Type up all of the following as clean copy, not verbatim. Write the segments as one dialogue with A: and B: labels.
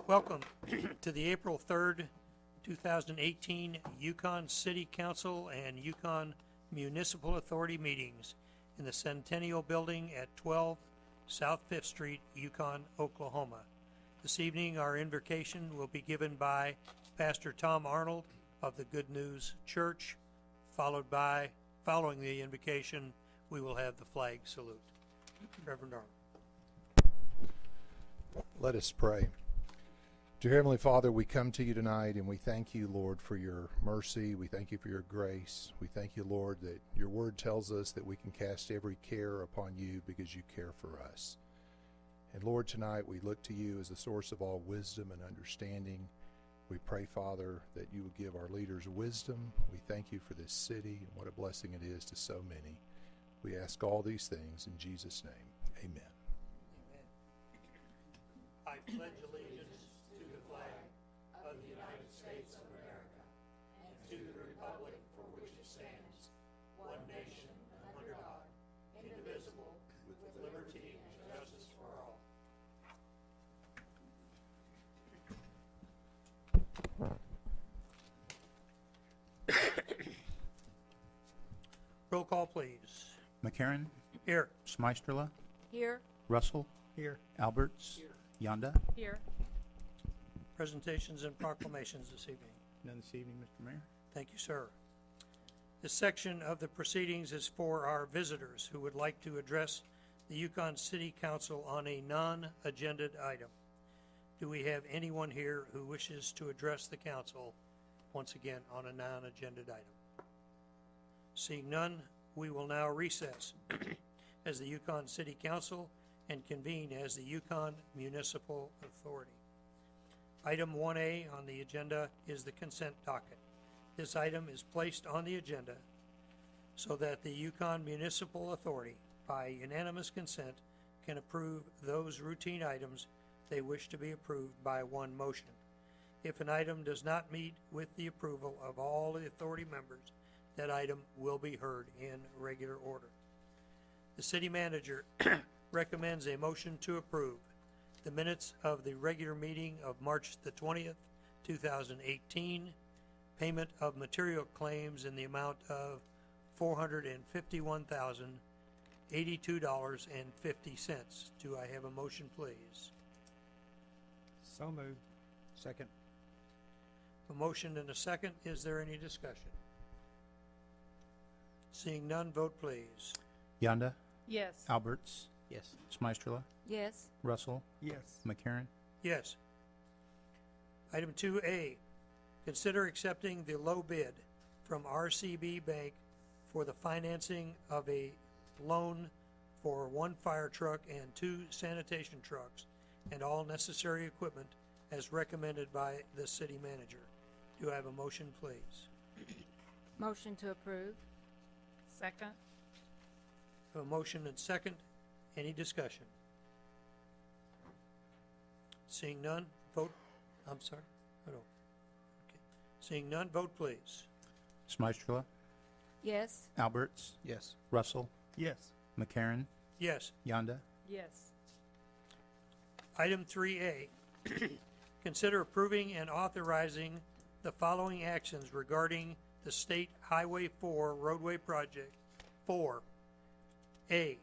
A: Welcome to the April 3rd, 2018 Yukon City Council and Yukon Municipal Authority meetings in the Centennial Building at 12 South 5th Street, Yukon, Oklahoma. This evening, our invocation will be given by Pastor Tom Arnold of the Good News Church. Following the invocation, we will have the flag salute. Reverend Arnold.
B: Let us pray. Dear Heavenly Father, we come to you tonight and we thank you, Lord, for your mercy. We thank you for your grace. We thank you, Lord, that your word tells us that we can cast every care upon you because you care for us. And Lord, tonight we look to you as the source of all wisdom and understanding. We pray, Father, that you would give our leaders wisdom. We thank you for this city and what a blessing it is to so many. We ask all these things in Jesus' name. Amen.
A: I pledge allegiance to the flag of the United States of America and to the republic for which it stands, one nation, under God, indivisible, with liberty and justice for all. Roll call, please.
C: McCarran,
A: Here.
C: Smeisterla,
D: Here.
C: Russell,
A: Here.
C: Alberts, Yonda.
D: Here.
A: Presentations and proclamations this evening.
C: None this evening, Mr. Mayor.
A: Thank you, sir. This section of the proceedings is for our visitors who would like to address the Yukon City Council on a non-agended item. Do we have anyone here who wishes to address the council once again on a non-agended item? Seeing none, we will now recess as the Yukon City Council and convene as the Yukon Municipal Authority. Item 1A on the agenda is the consent docket. This item is placed on the agenda so that the Yukon Municipal Authority, by unanimous consent, can approve those routine items they wish to be approved by one motion. If an item does not meet with the approval of all the authority members, that item will be heard in regular order. The city manager recommends a motion to approve the minutes of the regular meeting of March the 20th, 2018, payment of material claims in the amount of $451,082.50. Do I have a motion, please?
E: So moved. Second.
A: A motion and a second. Is there any discussion? Seeing none, vote please.
C: Yonda,
D: Yes.
C: Alberts,
E: Yes.
C: Smeisterla,
D: Yes.
C: Russell,
E: Yes.
C: McCarran.
A: Yes. Item 2A, consider accepting the low bid from RCB Bank for the financing of a loan for one fire truck and 2 sanitation trucks and all necessary equipment as recommended by the city manager. Do I have a motion, please?
D: Motion to approve. Second.
A: A motion and second. Any discussion? Seeing none, vote. I'm sorry. Hold on. Okay. Seeing none, vote please.
C: Smeisterla,
D: Yes.
C: Alberts,
E: Yes.
C: Russell,
E: Yes.
C: McCarran,
A: Yes.
C: Yonda.
D: Yes.
A: Item 3A, consider approving and authorizing the following actions regarding the State Highway 4 roadway project. 4A,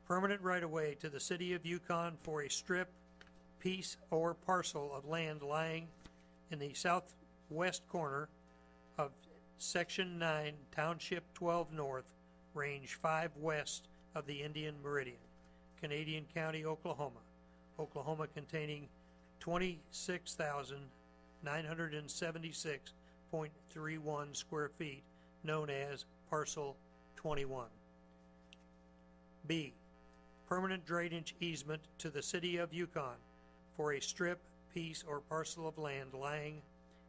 A: permanent right-of-way to the City of Yukon for a strip, piece, or parcel of land lying in the southwest corner of Section 9, Township 12 North, Range 5 west of the Indian Meridian, Canadian County, Oklahoma. Oklahoma containing 26,976.31 square feet, known as Parcel 21. B, permanent drainage easement to the City of Yukon for a strip, piece, or parcel of land lying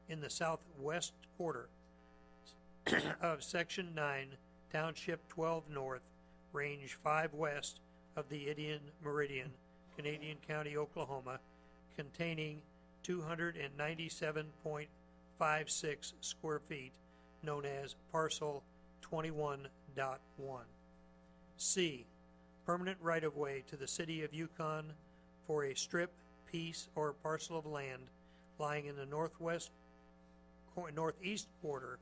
A: in the southwest quarter of Section 9, Township 12 North, Range 5 west of the Indian Meridian, Canadian County, Oklahoma, containing 297.56 square feet, known as Parcel 21.1. C, permanent right-of-way to the City of Yukon for a strip, piece or parcel of land lying in the northeast quarter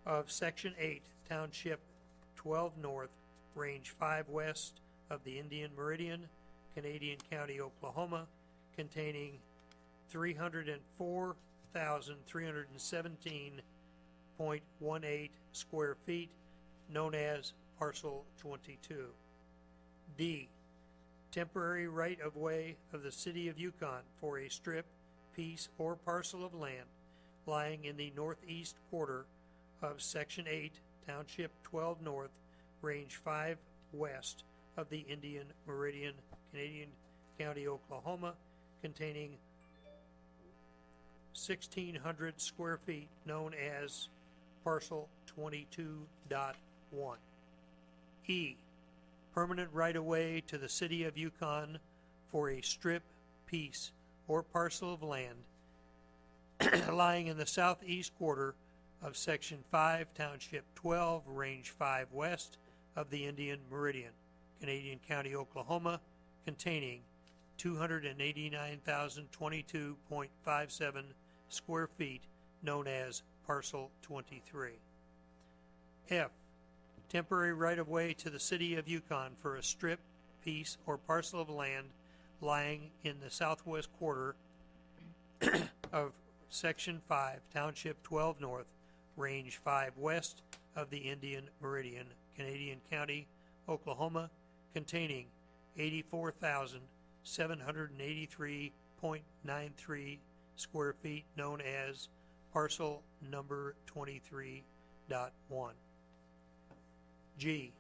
A: of Section 8, Township 12 North, Range 5 West of the Indian Meridian, Canadian County, Oklahoma, containing 304,317.18 square feet, known as Parcel 22. D. Temporary right-of-way of the City of Yukon for a strip, piece, or parcel of land lying in the northeast quarter of Section 8, Township 12 North, Range 5 West of the Indian Meridian, Canadian County, Oklahoma, containing 1,600 square feet, known as Parcel 22.1. E. Permanent right-of-way to the City of Yukon for a strip, piece, or parcel of land lying in the southeast quarter of Section 5, Township 12, Range 5 West of the Indian Meridian, Canadian County, Oklahoma, containing 289,022.57 square feet, known as Parcel 23. F. Temporary right-of-way to the City of Yukon for a strip, piece, or parcel of land lying in the southwest quarter of Section 5, Township 12 North, Range 5 West of the Indian Meridian, Canadian County, Oklahoma, containing 84,783.93 square feet, known as Parcel Number 23.1. G.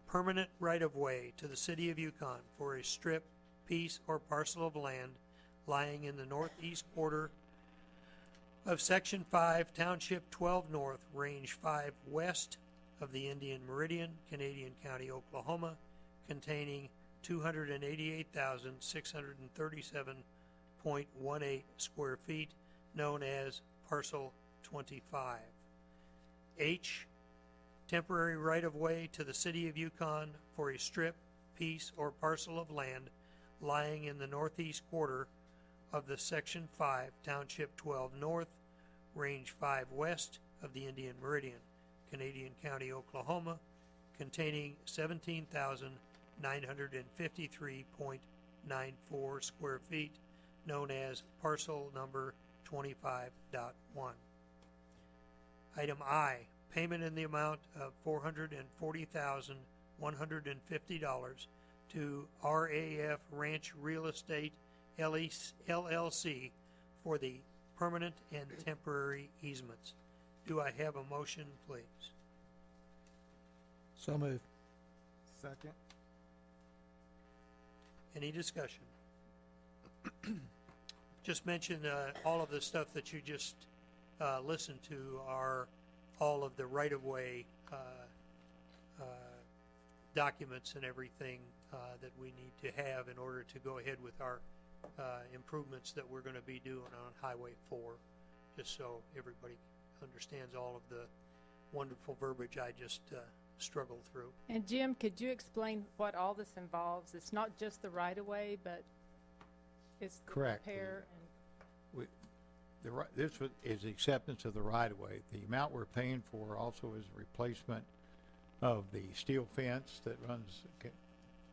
A: Permanent right-of-way to the City of Yukon for a strip, piece, or parcel of land lying in the northeast quarter of Section 5, Township 12 North, Range 5 West of the Indian Meridian, Canadian County, Oklahoma, containing 288,637.18 square feet, known as Parcel 25. H. Temporary right-of-way to the City of Yukon for a strip, piece, or parcel of land lying in the northeast quarter of the Section 5, Township 12 North, Range 5 West of the Indian Meridian, Canadian County, Oklahoma, containing 17,953.94 square feet, known as Parcel Number 25.1. Item I. Payment in the amount of $440,150 to RAF Ranch Real Estate LLC for the permanent and temporary easements. Do I have a motion, please?
E: So moved. Second.
A: Any discussion? Just mention all of the stuff that you just listened to are all of the right-of-way documents and everything that we need to have in order to go ahead with our improvements that we're going to be doing on Highway 4, just so everybody understands all of the wonderful verbiage I just struggled through.
D: And Jim, could you explain what all this involves? It's not just the right-of-way, but it's the
F: Correct.
D: repair and
F: This is acceptance of the right-of-way. The amount we're paying for also is replacement of the steel fence that runs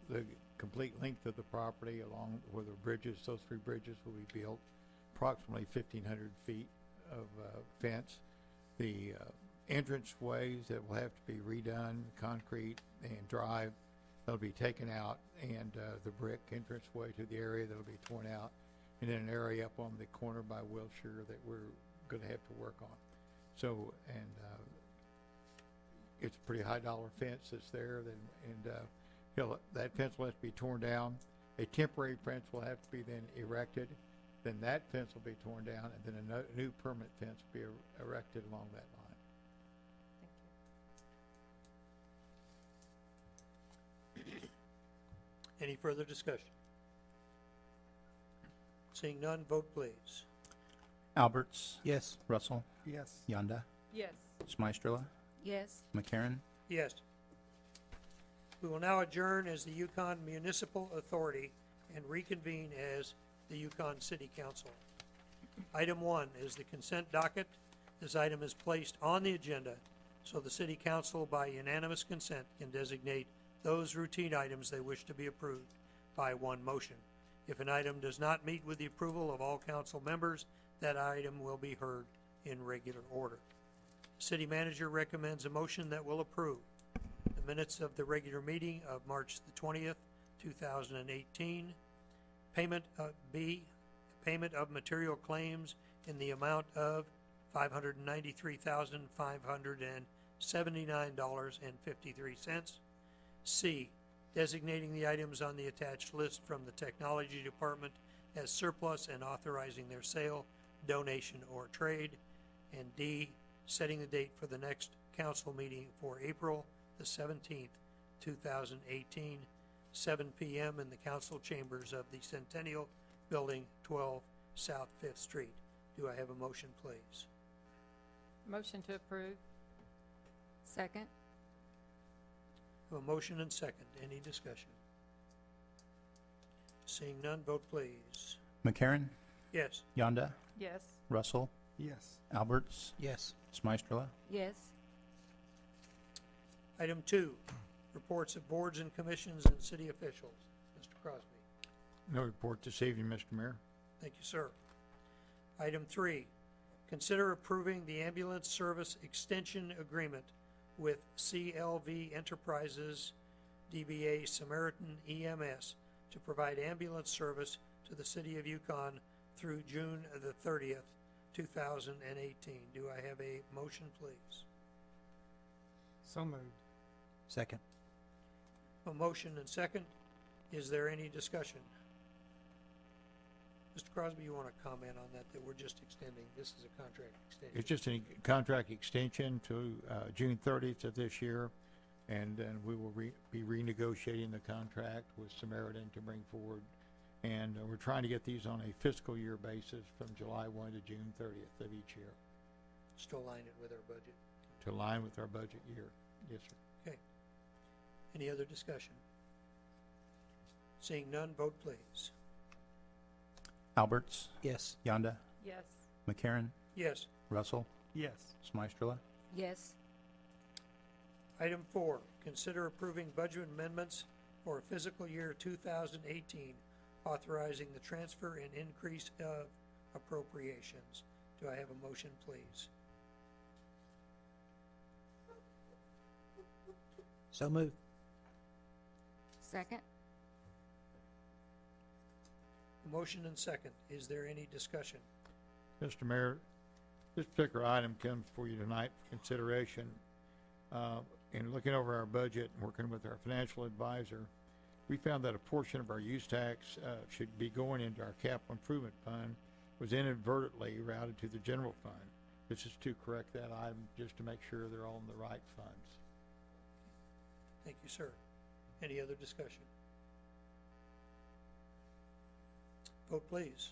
F: the complete length of the property along with the bridges. Those 3 bridges will be built, approximately 1,500 feet of fence. The entrance ways that will have to be redone, concrete and drive, that'll be taken out, and the brick entrance way to the area that'll be torn out, and then an area up on the corner by Wilshire that we're going to have to work on. So, and it's a pretty high dollar fence that's there, that fence will have to be torn down. A temporary fence will have to be then erected. Then that fence will be torn down, and then a new permanent fence will be erected along that line.
A: Any further discussion? Seeing none, vote please.
C: Alberts,
E: Yes.
C: Russell,
E: Yes.
C: Yonda,
D: yes.
C: Smystrela,
D: Yes.
C: McCarran.
A: Yes. We will now adjourn as the Yukon Municipal Authority and reconvene as the Yukon City Council. Item 1 is the consent docket. This item is placed on the agenda so the City Council, by unanimous consent, can designate those routine items they wish to be approved by one motion. If an item does not meet with the approval of all council members, that item will be heard in regular order. City Manager recommends a motion that will approve the minutes of the regular meeting of March the 20th, 2018. Payment of material claims in the amount of $593,579.53. C, designating the items on the attached list from the Technology Department as surplus and authorizing their sale, donation, or trade. And D, setting the date for the next council meeting for April the 17th, 2018, 7 p.m. in the council chambers of the Centennial Building, 12 South 5th Street. Do I have a motion, please?
D: Motion to approve.
G: Second.
A: A motion and second. Any discussion? Seeing none, vote please.
C: McCarron,
A: Yes.
C: Yonda,
D: Yes.
C: Russell,
E: Yes.
C: Alberts,
E: Yes.
C: Smystrela.
G: Yes.
A: Item 2, reports of boards and commissions and city officials. Mr. Crosby.
F: No report this evening, Mr. Mayor.
A: Thank you, sir. Item 3, consider approving the ambulance service extension agreement with CLV Enterprises, DBA Samaritan EMS, to provide ambulance service to the city of Yukon through June the 30th, 2018. Do I have a motion, please?
E: So moved.
C: Second.
A: A motion and second. Is there any discussion? Mr. Crosby, you want to comment on that we're just extending? This is a contract extension.
F: It's just a contract extension to June 30th of this year, and then we will be renegotiating the contract with Samaritan to bring forward. And we're trying to get these on a fiscal year basis from July 1 to June 30th of each year
A: Just to align it with our budget.
F: to align with our budget year. Yes, sir.
A: Okay. Any other discussion? Seeing none, vote please.
C: Alberts,
E: Yes.
C: Yonda,
D: Yes.
C: McCarron,
A: Yes.
C: Russell,
E: Yes.
C: Smystrela.
G: Yes.
A: Item 4, consider approving budget amendments for fiscal year 2018, authorizing the transfer and increase of appropriations. Do I have a motion, please?
E: So moved.
G: Second.
A: A motion and second. Is there any discussion?
F: Mr. Mayor, this particular item comes for you tonight for consideration. In looking over our budget and working with our financial advisor, we found that a portion of our use tax should be going into our capital improvement fund, was inadvertently routed to the general fund. This is to correct that item, just to make sure they're all in the right funds.
A: Thank you, sir. Any other discussion? Vote please.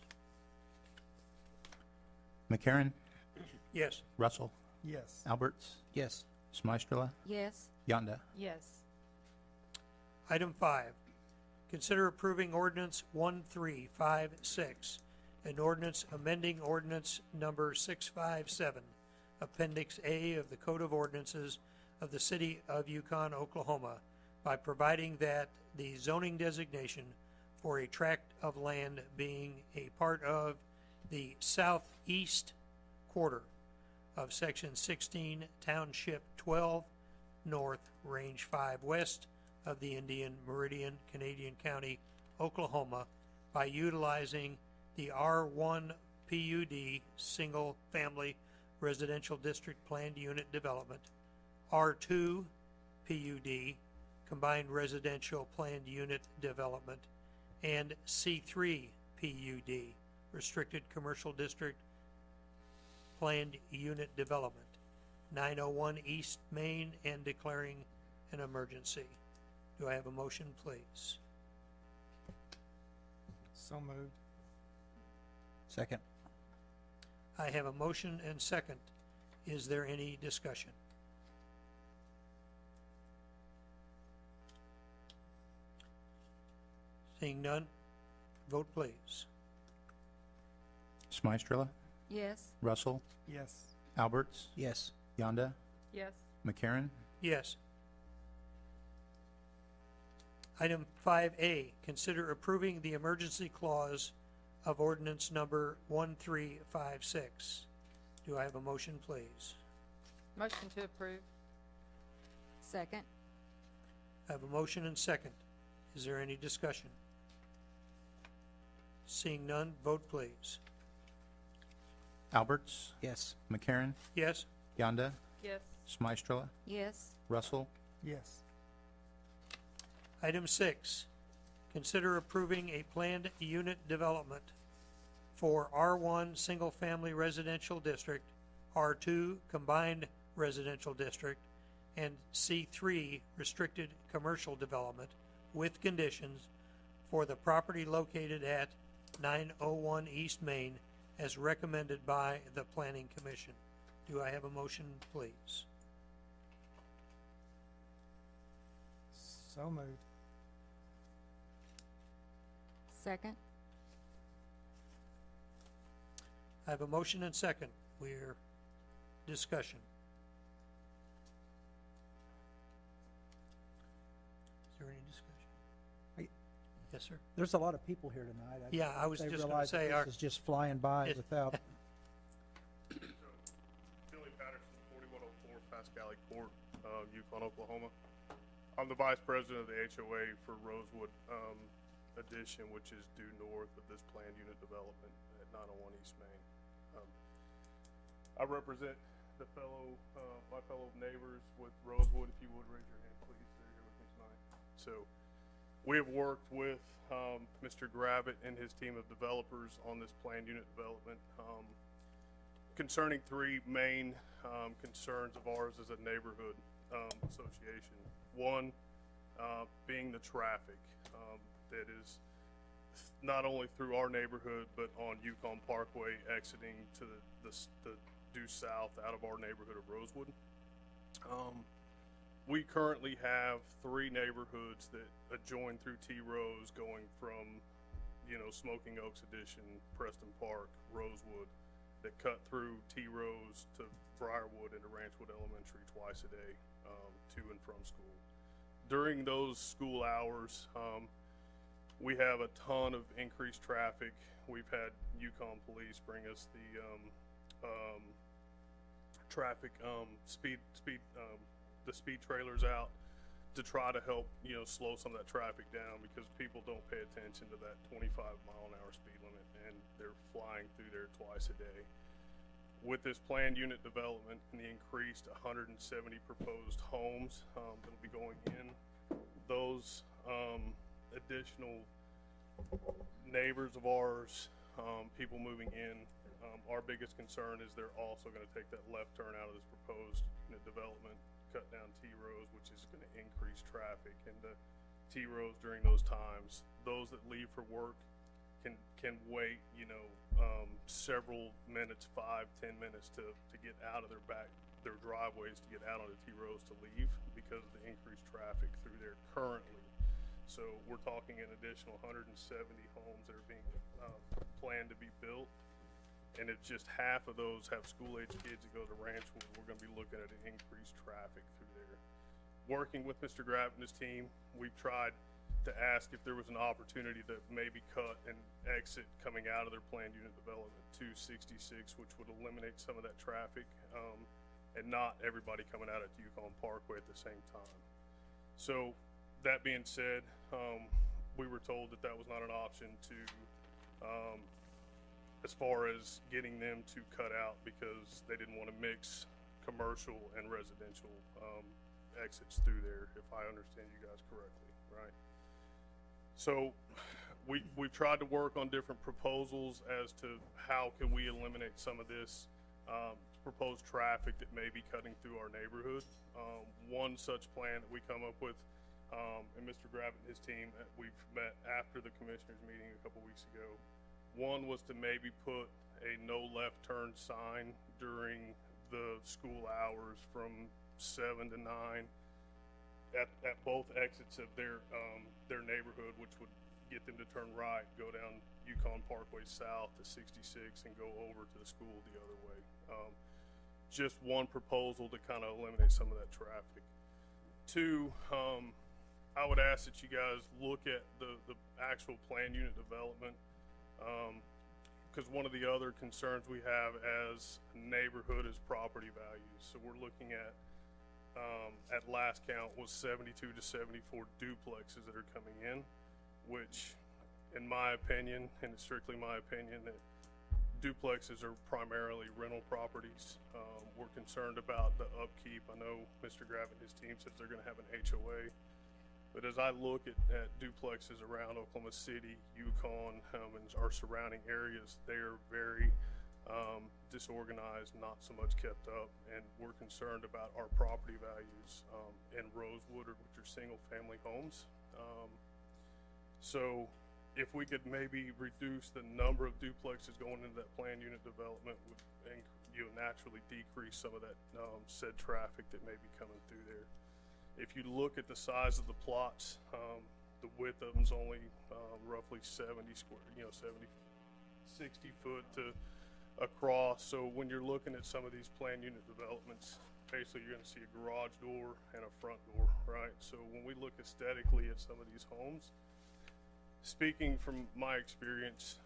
C: McCarron,
A: Yes.
C: Russell,
E: Yes.
C: Alberts,
E: Yes.
C: Smystrela,
G: Yes.
C: Yonda.
D: Yes.
A: Item 5, consider approving ordinance 1356, an ordinance amending ordinance number 657, Appendix A of the Code of Ordinances of the City of Yukon, Oklahoma, by providing that the zoning designation for a tract of land being a part of the southeast quarter of Section 16, Township 12, North, Range 5 West of the Indian Meridian, Canadian County, Oklahoma, by utilizing the R1 PUD Single Family Residential District Planned Unit Development, R2 PUD Combined Residential Planned Unit Development, and C3 PUD Restricted Commercial District Planned Unit Development, 901 East Main, and declaring an emergency. Do I have a motion, please?
E: So moved.
C: Second.
A: I have a motion and second. Is there any discussion? Seeing none, vote please.
C: Smystrela,
G: Yes.
C: Russell,
E: Yes.
C: Alberts,
E: Yes.
C: Yonda,
D: Yes.
C: McCarran,
A: Yes. Item 5A, consider approving the emergency clause of ordinance number 1356. Do I have a motion, please?
D: Motion to approve.
G: Second.
A: I have a motion and second. Is there any discussion? Seeing none, vote please.
C: Alberts,
E: Yes.
C: McCarran,
A: Yes?
C: Yonda,
D: Yes.
C: Smystrela,
G: Yes.
C: Russell,
E: Yes.
A: Item 6, consider approving a planned unit development for R1 Single Family Residential District, R2 Combined Residential District, and C3 Restricted Commercial Development with conditions for the property located at 901 East Main as recommended by the Planning Commission. Do I have a motion, please?
E: So moved.
G: Second.
A: I have a motion and second. We're discussion. Is there any discussion?
E: Hey.
A: Yes, sir.
E: There's a lot of people here tonight.
A: Yeah, I was
E: They
A: just gonna
E: realize that
A: say, our,
E: this is just flying by
A: It-
E: without.
H: Billy Patterson, 4104 Pascali Court, Yukon, Oklahoma. I'm the vice president of the HOA for Rosewood addition, which is due north of this planned unit development at 901 East Main. I represent the my fellow neighbors with Rosewood. If you would raise your hand, please. They're here with me tonight. So we have worked with Mr. Gravitt and his team of developers on this planned unit development. Concerning three main concerns of ours as a neighborhood association. One being the traffic that is not only through our neighborhood but on Yukon Parkway exiting to the due south out of our neighborhood of Rosewood. We currently have three neighborhoods that adjoin through T Rose going from, Smoking Oaks Addition, Preston Park, Rosewood, that cut through T Rose to Briarwood and to Ranchwood Elementary twice a day, to and from school. During those school hours, we have a ton of increased traffic. We've had Yukon Police bring us the traffic the speed trailers out to try to help slow some of that traffic down, because people don't pay attention to that 25-mile-an-hour speed limit, and they're flying through there twice a day. With this planned unit development and the increased 170 proposed homes that'll be going in, those additional neighbors of ours, people moving in, our biggest concern is they're also going to take that left turn out of this proposed unit development, cut down T Rose, which is going to increase traffic. And the T Rose during those times, those that leave for work can wait, several minutes, 5-10 minutes to get out of their driveways to get out on the T Rose to leave because of the increased traffic through there currently. So we're talking an additional 170 homes that are being planned to be built. And if just half of those have school-age kids that go to Ranchwood, we're going to be looking at an increased traffic through there. Working with Mr. Gravitt and his team, we've tried to ask if there was an opportunity to maybe cut and exit coming out of their planned unit development to 66, which would eliminate some of that traffic, and not everybody coming out at Yukon Parkway at the same time. So that being said, we were told that that was not an option to as far as getting them to cut out, because they didn't want to mix commercial and residential exits through there, if I understand you guys correctly, right? So we've tried to work on different proposals as to how can we eliminate some of this proposed traffic that may be cutting through our neighborhood. One such plan that we come up with, and Mr. Gravitt and his team, we've met after the commissioners meeting a couple weeks ago. One was to maybe put a no left turn sign during the school hours from 7 to 9 at both exits of their neighborhood, which would get them to turn right, go down Yukon Parkway south to 66 and go over to the school the other way. Just one proposal to kind of eliminate some of that traffic. Two, I would ask that you guys look at the actual plan unit development, because one of the other concerns we have as a neighborhood is property values. So we're looking at last count was 72 to 74 duplexes that are coming in, which in my opinion, and it's strictly my opinion, that duplexes are primarily rental properties. We're concerned about the upkeep. I know Mr. Gravitt and his team says they're gonna have an HOA. But as I look at duplexes around Oklahoma City, Yukon, and our surrounding areas, they are very disorganized, not so much kept up, and we're concerned about our property values in Rosewood, which are single-family homes. So if we could maybe reduce the number of duplexes going into that planned unit development, would naturally decrease some of that said traffic that may be coming through there. If you look at the size of the plots, the width of them's only roughly 70 square, 60 foot to across. So when you're looking at some of these planned unit developments, basically you're gonna see a garage door and a front door, right? So when we look aesthetically at some of these homes, speaking from my experience,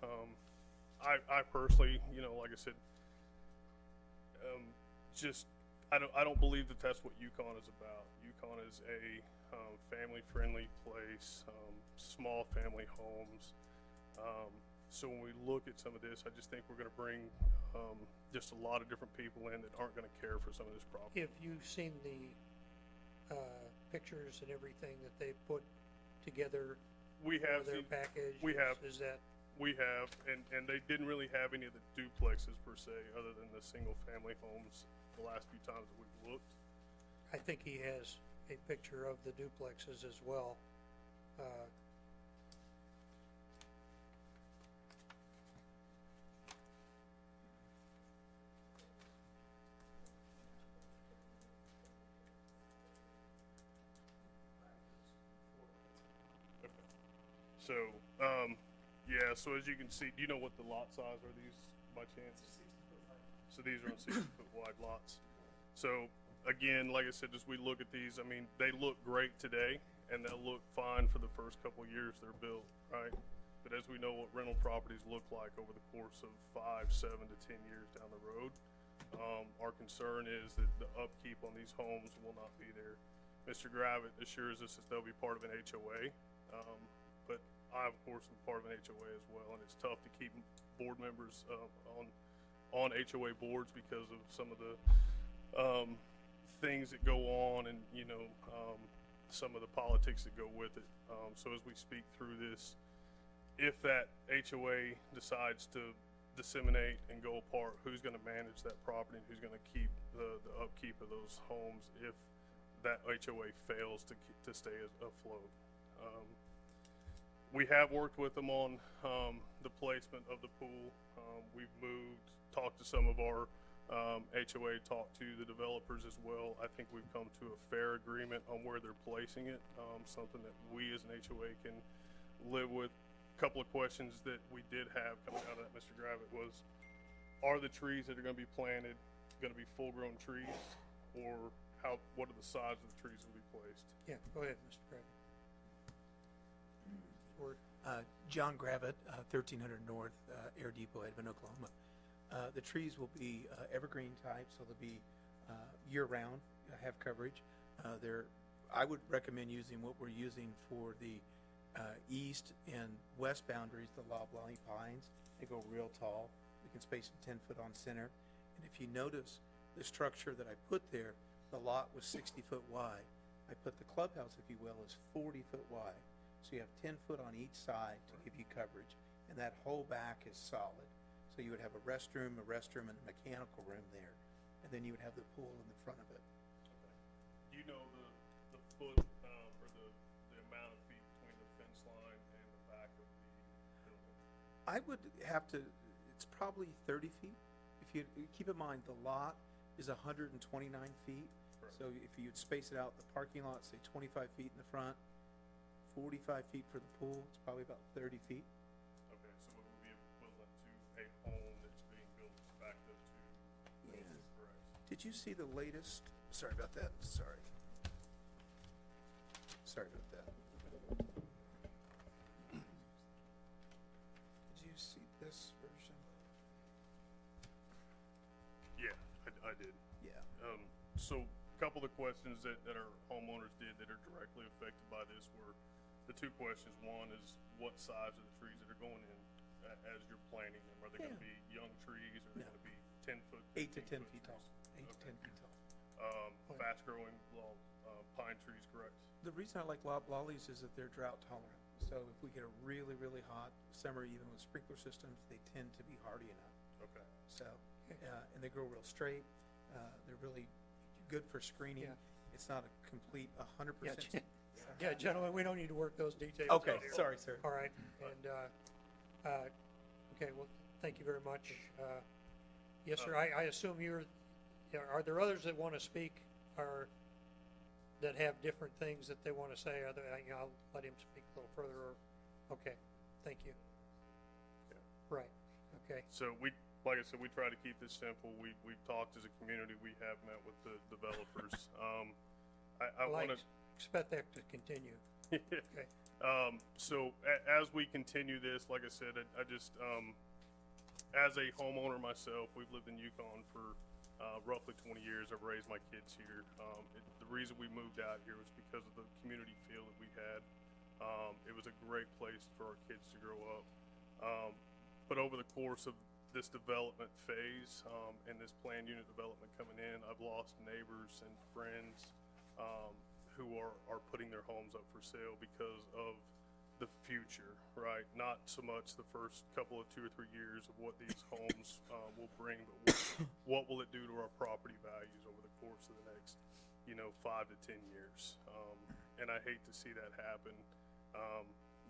H: I personally, like I said, I don't believe that that's what Yukon is about. Yukon is a family-friendly place, small family homes. So when we look at some of this, I just think we're going to bring just a lot of different people in that aren't going to care for some of this property.
A: Have you seen the pictures and everything that they put together
H: We have
A: for their
H: seen-
A: package?
H: we have.
A: Is that,
H: We have, and they didn't really have any of the duplexes per se, other than the single-family homes the last few times that we've looked.
A: I think he has a picture of the duplexes as well.
H: So, yeah, so as you can see, do you know what the lot size are these by chance? So these are on 60-foot wide lots. So again, like I said, as we look at these, I mean, they look great today and they'll look fine for the first couple of years they're built, right? But as we know what rental properties look like over the course of 5, 7 to 10 years down the road, our concern is that the upkeep on these homes will not be there. Mr. Gravitt assures us that they'll be part of an HOA, but I, of course, am part of an HOA as well, and it's tough to keep board members on HOA boards because of some of the things that go on and, some of the politics that go with it. So as we speak through this, if that HOA decides to disseminate and go apart, who's going to manage that property and who's going to keep the upkeep of those homes if that HOA fails to stay afloat? We have worked with them on the placement of the pool. We've talked to some of our HOA, talked to the developers as well. I think we've come to a fair agreement on where they're placing it, something that we as an HOA can live with. A couple of questions that we did have coming out of that, Mr. Gravitt, was, are the trees that are going to be planted going to be full-grown trees, or what are the size of the trees that will be placed?
A: yeah, go ahead, Mr. Craig. Word.
I: John Gravitt, 1300 North Air Depot, Edmond, Oklahoma. The trees will be evergreen type, so they'll be year-round, have coverage. I would recommend using what we're using for the east and west boundaries, the loblolly pines. They go real tall. We can space them 10 foot on center. And if you notice the structure that I put there, the lot was 60 foot wide. I put the clubhouse, if you will, is 40 foot wide. So you have 10 foot on each side to give you coverage, and that whole back is solid. So you would have a restroom, and a mechanical room there, and then you would have the pool in the front of it.
H: Okay. Do you know the foot or the amount of feet between the fence line and the back of the building?
I: I would have to, it's probably 30 feet. If you keep in mind, the lot is 129 feet.
H: Correct.
I: So if you'd space it out, the parking lot, say 25 feet in the front, 45 feet for the pool, it's probably about 30 feet.
H: Okay, so
I: Did you see the latest, sorry about that, sorry. Sorry about that. Did you see this version?
H: Yeah, I did.
I: Yeah.
H: So a couple of the questions that our homeowners did that are directly affected by this were the two questions. One is what size are the trees that are going in as you're planting them? Are they going to be young trees? Or are they
I: No.
H: going to be 10 foot?
I: 8 to 10
H: 15 foot
I: feet tall.
H: trees?
I: 8 to 10 feet tall.
H: Fast growing pine trees, correct?
I: The reason I like lollies is that they're drought tolerant. So if we get a really, really hot summer, even with sprinkler systems, they tend to be hardy enough.
H: Okay.
I: So, and they grow real straight. They're really good for screening.
A: Yeah.
I: It's not a complete 100%.
A: Yeah, yeah, gentlemen, we don't need to work those details
I: Okay,
A: out here.
I: sorry, sir.
A: All right, and, okay, well, thank you very much. Yes, sir, I assume yeah, are there others that want to speak, or that have different things that they want to say? I'll let him speak a little further, or, okay, thank you. Right, okay,
H: So like I said, we try to keep this simple. We've talked as a community. We have met with the developers. I
A: well, I
H: want to.
A: expect that to continue. Okay,
H: So as we continue this, like I said, I just, as a homeowner myself, we've lived in Yukon for roughly 20 years. I've raised my kids here. The reason we moved out here was because of the community feel that we had. It was a great place for our kids to grow up. But over the course of this development phase and this planned unit development coming in, I've lost neighbors and friends who are putting their homes up for sale because of the future, right? Not so much the first couple of 2 or 3 years of what these homes will bring, but what will it do to our property values over the course of the next, 5 to 10 years? And I hate to see that happen.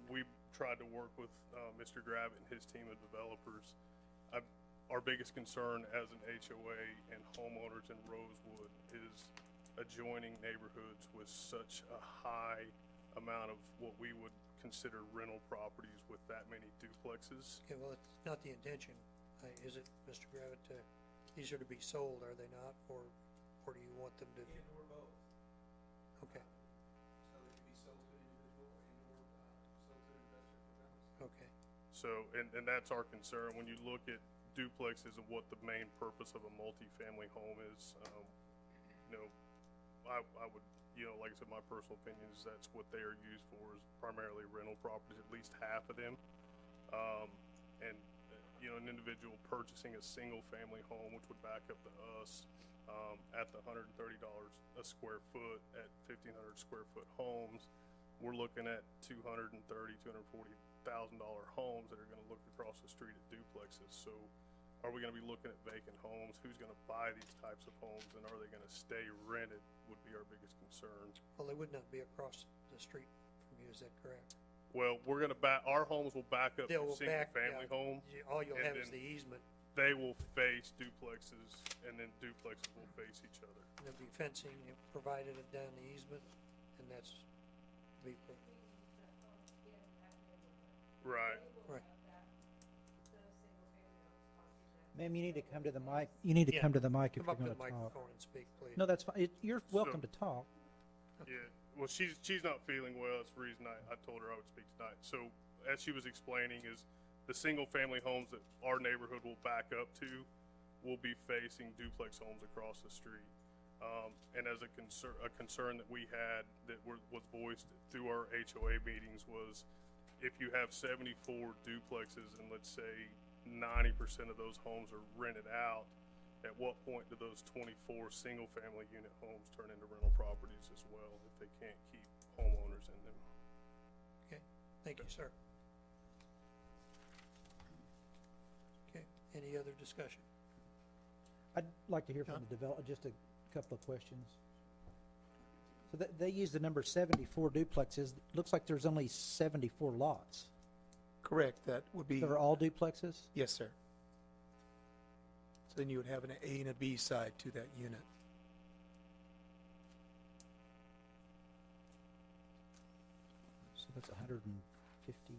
H: We've tried to work with Mr. Gravitt and his team of developers. Our biggest concern as an HOA and homeowners in Rosewood is adjoining neighborhoods with such a high amount of what we would consider rental properties with that many duplexes.
A: okay, well, it's not the intention, is it, Mr. Gravitt? These are to be sold, are they not, or do you want them to?
I: And or both.
A: Okay,
I: So they can be sold to an individual and or sold to an investor for balance.
A: okay,
H: So, and that's our concern. When you look at duplexes and what the main purpose of a multifamily home is, I would, like I said, my personal opinion is that's what they are used for, is primarily rental properties, at least half of them. And, an individual purchasing a single family home, which would back up to us, at the $130 a square foot at 1,500 square foot homes, we're looking at $240,000 homes that are going to look across the street at duplexes. So are we going to be looking at vacant homes? Who's going to buy these types of homes, and are they going to stay rented would be our biggest concern.
A: well, they would not be across the street from you, is that correct?
H: Well, we're going to our homes will back up
A: They
H: to
A: will
H: single
A: back,
H: family
A: yeah.
H: homes.
A: All you'll
H: and
A: have is
H: then-
A: the easement,
H: They will face duplexes, and then duplexes will face each other.
A: and there'll be fencing provided down the easement, and that's, be,
H: Right.
A: right,
E: Ma'am, you need to come to the mic. You need to
A: Yeah.
E: come to the mic if
A: come
E: you're
A: up to
E: going
A: the
E: to talk.
A: microphone and speak, please.
E: No, that's fine. You're welcome to talk.
H: Yeah, well, she's not feeling well. That's the reason I told her I would speak tonight. So, as she was explaining, is the single-family homes that our neighborhood will back up to will be facing duplex homes across the street. And as a concern that we had that was voiced through our HOA meetings was, if you have 74 duplexes and let's say 90% of those homes are rented out, at what point do those 24 single-family unit homes turn into rental properties as well if they can't keep homeowners in them?
A: Okay, thank you, sir. Okay, any other discussion?
E: I'd like to hear from
A: John?
E: the developer, just a couple of questions. So they use the number 74 duplexes. Looks like there's only 74 lots.
I: Correct, that would be,
E: They're all duplexes?
I: yes, sir. So then you would have an A and a B side to that unit.
E: So that's 150.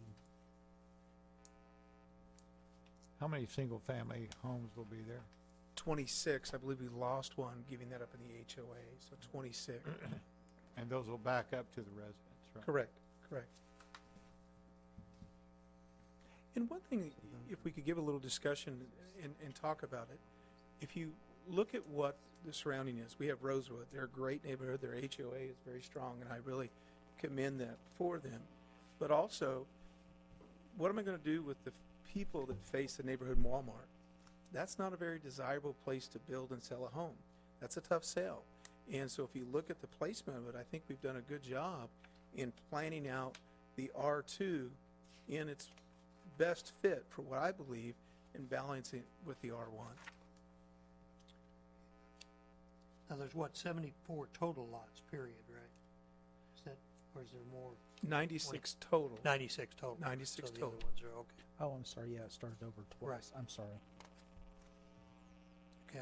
F: How many single-family homes will be there?
I: 26. I believe we lost one, giving that up in the HOA, so 26.
F: And those will back up to the residents, right?
I: Correct, correct. And one thing, if we could give a little discussion and talk about it, if you look at what the surrounding is, we have Rosewood. They're a great neighborhood. Their HOA is very strong, and I really commend that for them. But also, what am I going to do with the people that face the neighborhood Walmart? That's not a very desirable place to build and sell a home. That's a tough sell. And so if you look at the placement of it, I think we've done a good job in planning out the R2 in its best fit for what I believe in balancing with the R1.
A: Now, there's what, 74 total lots, period, right? Is that, or is there more?
I: 96 total.
A: 96 total.
I: 96
A: so the
I: total.
A: other ones are okay.
E: Oh, I'm sorry, yeah, it started over twice. I'm sorry.
A: Okay,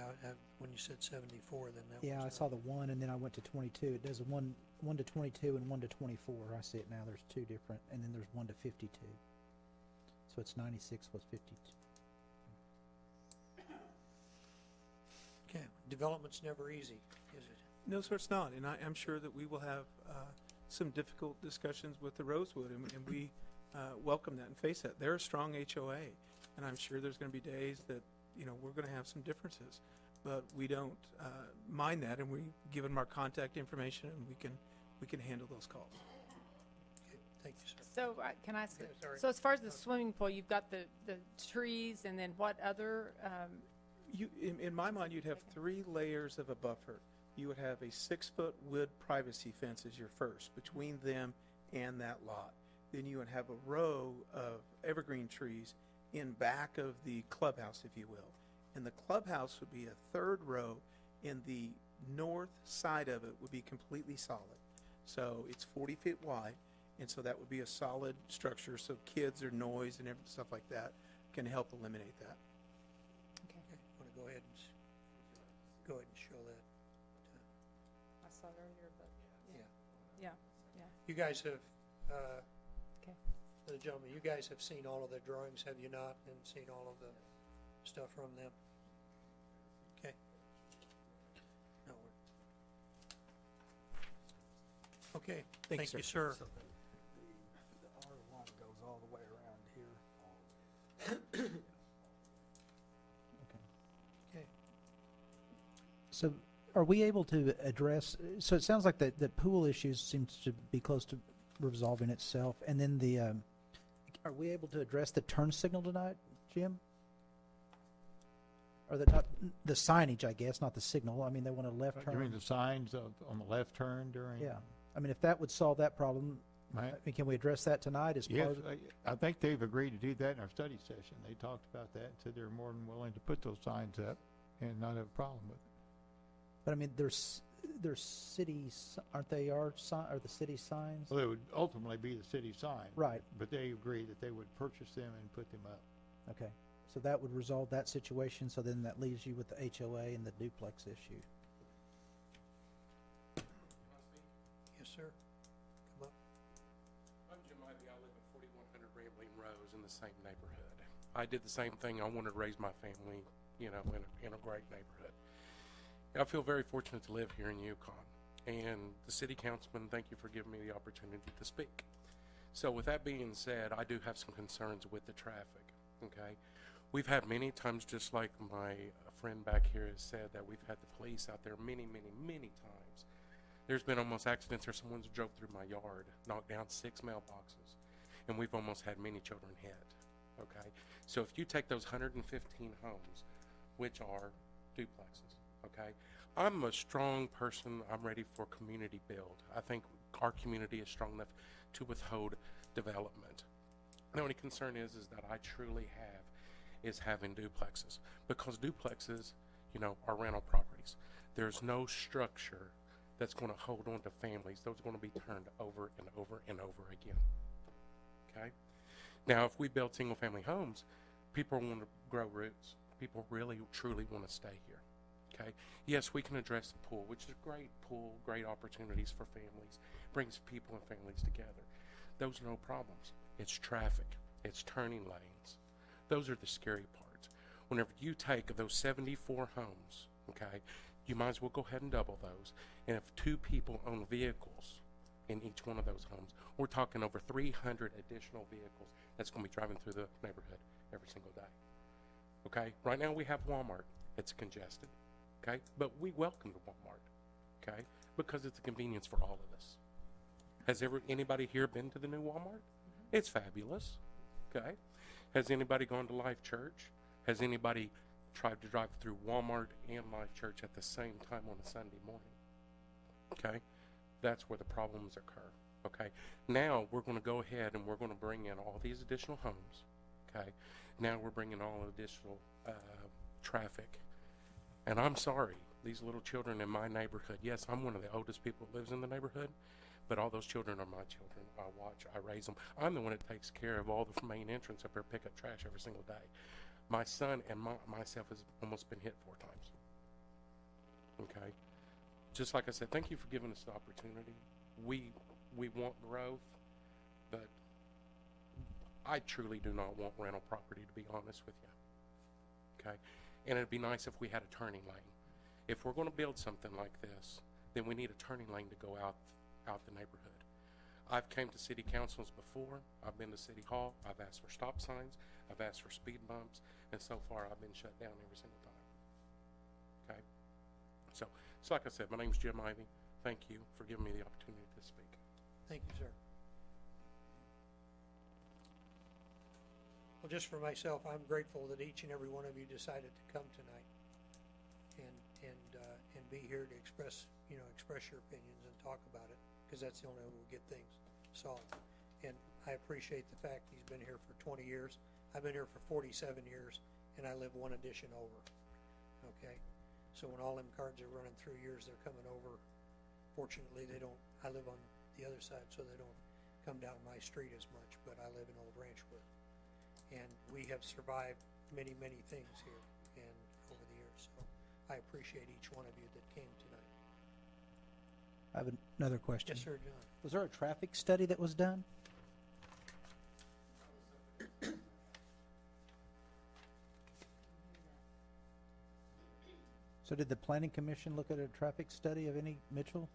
A: when you said 74, then that
E: Yeah, I
A: was...
E: saw the 1, and then I went to 22. It does a 1 to 22 and 1 to 24. I see it now. There's two different, and then there's 1 to 52. So it's 96 plus 52.
A: Okay, development's never easy, is it?
I: No, sir, it's not. And I'm sure that we will have some difficult discussions with the Rosewood, and we welcome that and face that. They're a strong HOA, and I'm sure there's going to be days that, you know, we're going to have some differences. But we don't mind that, and we give them our contact information, and we can handle those calls.
A: Okay, thank you, sir.
D: So, can I ask,
A: Yeah, sorry.
D: so as far as the swimming pool, you've got the trees, and then what other,
I: In my mind, you'd have 3 layers of a buffer. You would have a 6-foot wood privacy fence as your first, between them and that lot. Then you would have a row of evergreen trees in back of the clubhouse, if you will. And the clubhouse would be a 3rd row, and the north side of it would be completely solid. So it's 40 feet wide, and so that would be a solid structure, so kids or noise and stuff like that can help eliminate that.
A: Okay, want to go ahead and show that?
D: I saw it earlier, but,
A: Yeah.
D: yeah.
A: You guys have,
D: Okay.
A: the gentlemen, you guys have seen all of the drawings, have you not? And seen all of the stuff from them? Okay. No, okay,
I: Thank you,
A: thank you,
I: sir.
A: sir.
J: The R1 goes all the way around here.
A: Okay.
E: So are we able to address, so it sounds like the pool issues seems to be close to resolving itself. And then are we able to address the turn signal tonight, Jim? Or not the signage, I guess, not the signal. I mean, they want a left turn.
F: You mean the signs on the left turn during?
E: Yeah. I mean, if that would solve that problem,
F: Right.
E: I mean, can we address that tonight as
F: Yes,
E: part of?
F: I think they've agreed to do that in our study session. They talked about that and said they're more than willing to put those signs up and not have a problem with it.
E: But I mean, there's cities, aren't they? Are the city signs?
F: Well, it would ultimately be the city sign.
E: Right.
F: But they agreed that they would purchase them and put them up.
E: Okay. So that would resolve that situation. So then that leaves you with the HOA and the duplex issue.
A: Yes, sir. Come up.
K: I'm Jim Ivey. I live at 4100 Rambling Rose in the same neighborhood. I did the same thing. I wanted to raise my family, you know, in a great neighborhood. I feel very fortunate to live here in Yukon. And the city councilman, thank you for giving me the opportunity to speak. So with that being said, I do have some concerns with the traffic, okay? We've had many times, just like my friend back here has said, that we've had the police out there many times. There's been almost accidents where someone's drove through my yard, knocked down 6 mailboxes, and we've almost had many children hit, okay? So if you take those 115 homes, which are duplexes, okay? I'm a strong person. I'm ready for community build. I think our community is strong enough to withhold development. The only concern is that I truly have is having duplexes, because duplexes, you know, are rental properties. There's no structure that's going to hold on to families. Those are going to be turned over and over and over again. Okay? Now, if we build single family homes, people want to grow roots. People really, truly want to stay here. Okay? Yes, we can address the pool, which is a great pool, great opportunities for families, brings people and families together. Those are no problems. It's traffic. It's turning lanes. Those are the scary parts. whenever you take those 74 homes, okay, you might as well go ahead and double those. And if 2 people own vehicles in each one of those homes, we're talking over 300 additional vehicles that's going to be driving through the neighborhood every single day. Okay, right now we have Walmart. It's congested. Okay, but we welcome the Walmart. Okay, because it's a convenience for all of us. Has anybody here been to the new Walmart? It's fabulous. Okay, has anybody gone to Life Church? Has anybody tried to drive through Walmart and Life Church at the same time on a Sunday morning? Okay, that's where the problems occur. Okay, now we're going to go ahead and we're going to bring in all these additional homes. Okay, now we're bringing all additional traffic. And I'm sorry, these little children in my neighborhood, yes, I'm one of the oldest people that lives in the neighborhood, but all those children are my children. I watch, I raise them. I'm the one that takes care of all the main entrance up here, pick up trash every single day. My son and myself has almost been hit 4 times. Okay? Just like I said, thank you for giving us the opportunity. We want growth, but I truly do not want rental property, to be honest with you. Okay? And it'd be nice if we had a turning lane. If we're going to build something like this, then we need a turning lane to go out the neighborhood. I've came to city councils before. I've been to city hall. I've asked for stop signs. I've asked for speed bumps. And so far, I've been shut down every single time. Okay? So like I said, my name's Jim Ivey. Thank you for giving me the opportunity to speak.
A: Thank you, sir. Well, just for myself, I'm grateful that each and every one of you decided to come tonight and be here to express your opinions and talk about it, because that's the only way we'll get things solved. And I appreciate the fact he's been here for 20 years. I've been here for 47 years, and I live 1 addition over. Okay? So when all them cards are running through yours, they're coming over. Fortunately, they don't. I live on the other side, so they don't come down my street as much, but I live in Old Ranchwood. And we have survived many, many things here and over the years. So I appreciate each one of you that came tonight.
E: I have another question.
A: Yes, sir, John.
E: Was there a traffic study that was done? So did the planning commission look at a traffic study of any, Mitchell?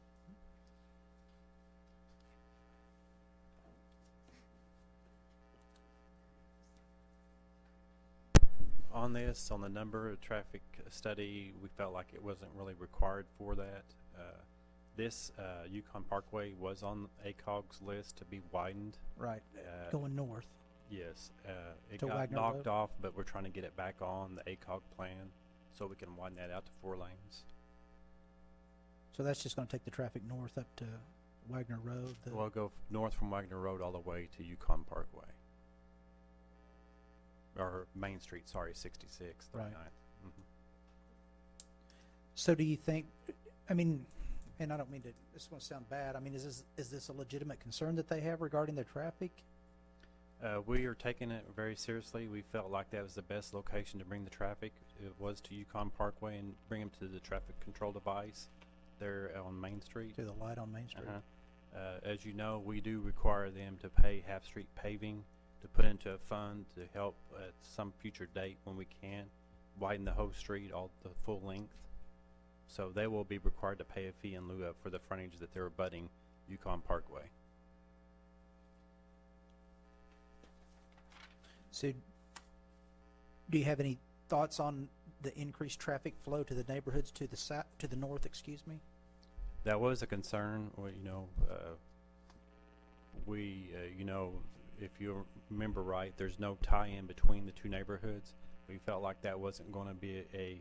L: On this, on the number of traffic study, we felt like it wasn't really required for that. This Yukon Parkway was on ACOG's list to be widened.
E: Right, going north.
L: Yes, it
E: To
L: got
E: Wagner
L: knocked
E: Road?
L: off, but we're trying to get it back on the ACOG plan so we can widen that out to 4 lanes.
E: So that's just gonna take the traffic north up to Wagner Road?
L: We'll go north from Wagner Road all the way to Yukon Parkway. Or Main Street, sorry, 66, 39th.
E: Right.
L: Mm-hmm.
E: So do you think, I mean, and I don't mean to, this won't sound bad, I mean, is this a legitimate concern that they have regarding the traffic?
L: We are taking it very seriously. We felt like that was the best location to bring the traffic. It was to Yukon Parkway and bring them to the traffic control device there on Main Street.
E: To the light on Main Street?
L: As you know, we do require them to pay half-street paving to put into a fund to help at some future date when we can widen the whole street all the full length. So they will be required to pay a fee in lieu of for the frontage that they're abutting Yukon Parkway.
E: So do you have any thoughts on the increased traffic flow to the neighborhoods to the south, to the north, excuse me?
L: That was a concern. Well, if you remember right, there's no tie-in between the 2 neighborhoods. We felt like that wasn't going to be a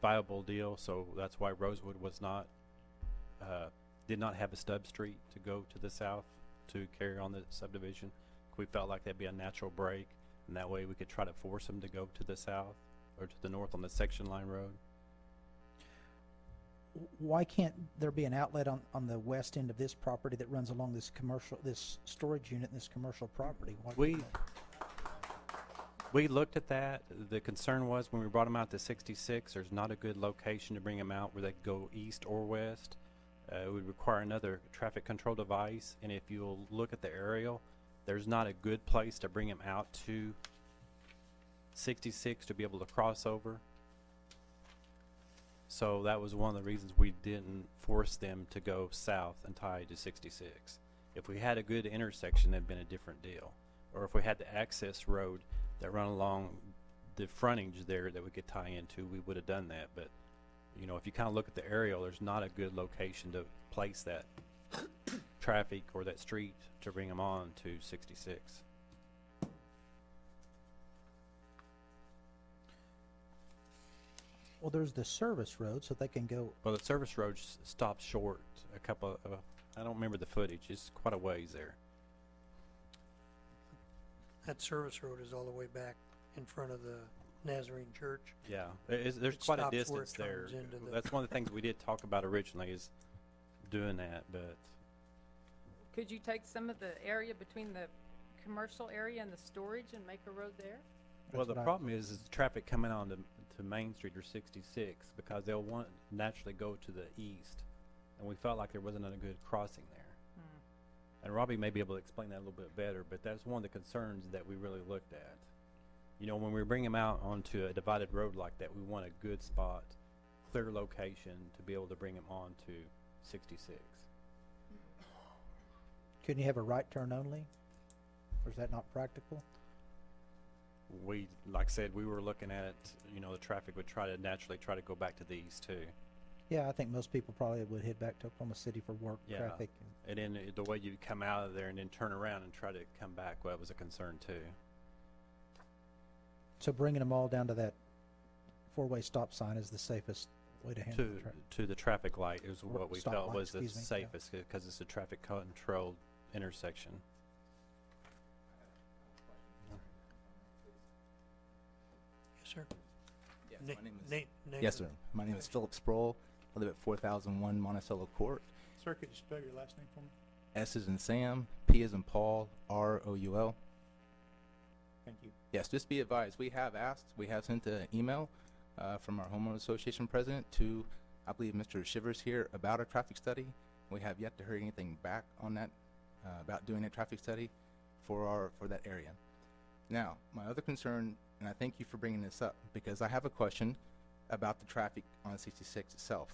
L: viable deal, so that's why Rosewood was not, did not have a stub street to go to the south to carry on the subdivision. We felt like that'd be a natural break, and that way we could try to force them to go to the south or to the north on the section line road.
E: Why can't there be an outlet on the west end of this property that runs along this this storage unit and this commercial property?
L: We looked at that. The concern was when we brought them out to 66, there's not a good location to bring them out where they could go east or west. It would require another traffic control device, and if you'll look at the aerial, there's not a good place to bring them out to 66 to be able to cross over. So that was one of the reasons we didn't force them to go south and tie to 66. If we had a good intersection, it'd been a different deal. Or if we had the access road that run along the frontage there that we could tie into, we would have done that. But, you know, if you kind of look at the aerial, there's not a good location to place that traffic or that street to bring them on to 66.
E: Well, there's the service road, so they can go.
L: Well, the service road stops short a couple of, I don't remember the footage. It's quite a ways there.
A: That service road is all the way back in front of the Nazarene Church.
L: Yeah, there's
A: It
L: quite a
A: stops where it
L: distance there.
A: turns into the-
L: That's one of the things we did talk about originally is doing that, but
D: Could you take some of the area between the commercial area and the storage and make a road there?
L: well,
E: That's
L: the
E: what I-
L: problem is the traffic coming on to Main Street or 66 because they'll want naturally go to the east, and we felt like there wasn't a good crossing there. And Robbie may be able to explain that a little bit better, but that's one of the concerns that we really looked at. You know, when we bring them out onto a divided road like that, we want a good spot, clear location to be able to bring them on to 66.
E: Couldn't you have a right turn only? Or is that not practical?
L: We, like I said, we were looking at, you know, the traffic would naturally try to go back to the east too.
E: Yeah, I think most people probably would head back to Oklahoma City for work
L: Yeah.
E: traffic.
L: And then the way you come out of there and then turn around and try to come back, well, that was a concern too.
E: So bringing them all down to that four-way stop sign is the safest way to handle the traffic.
L: To the traffic light is what we
E: Stop
L: felt
E: light,
L: was the
E: excuse me, yeah.
L: safest because it's a traffic controlled intersection.
A: Yes, sir.
M: Yes,
A: Na-
M: my name is,
A: na- name
M: yes,
A: of
M: sir. My name is Philip Sproul. I live at 4001 Monticello Court.
F: Sir, could you spell your last name for me?
M: S is in Sam, P is in Paul, R-O-U-L.
F: Thank you.
M: Yes, just be advised, we have sent an email from our homeowner association president to, I believe, Mr. Shivers here about a traffic study. We have yet to hear anything back on that, about doing a traffic study for that area. Now, my other concern, and I thank you for bringing this up, because I have a question about the traffic on 66 itself.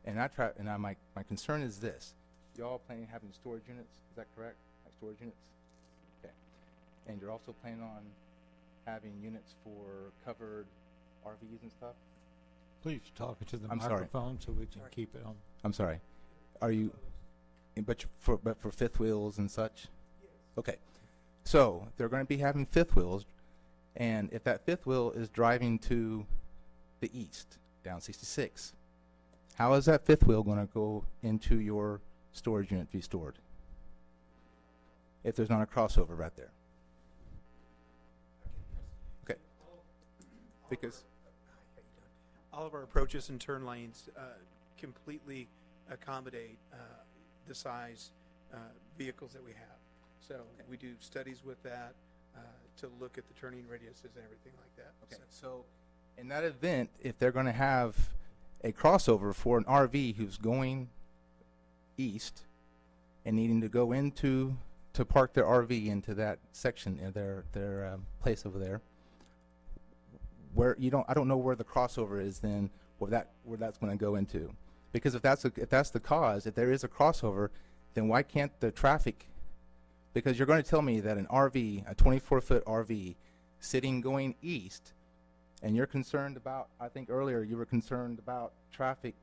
M: And my concern is this. Y'all planning on having storage units, is that correct? Like storage units? Okay. And you're also planning on having units for covered RVs and stuff?
F: Please talk into the
M: I'm sorry.
F: microphone so we can keep it on.
M: I'm sorry. Are you, but for fifth wheels and such? Yes. Okay. So they're going to be having fifth wheels, and if that fifth wheel is driving to the east, down 66, how is that fifth wheel going to go into your storage unit to be stored? If there's not a crossover right there. Okay. Because
I: All of our approaches and turn lanes completely accommodate the size vehicles that we have. So we do studies with that to look at the turning radiuses and everything like that.
M: Okay, so in that event, if they're going to have a crossover for an RV who's going east and needing to go into to park their RV into that section in their place over there, where I don't know where the crossover is then, where that's going to go into, because if that's the cause, if there is a crossover, then why can't the traffic? Because you're going to tell me that an RV, a 24-foot RV, sitting going east, and you're concerned about, I think earlier you were concerned about traffic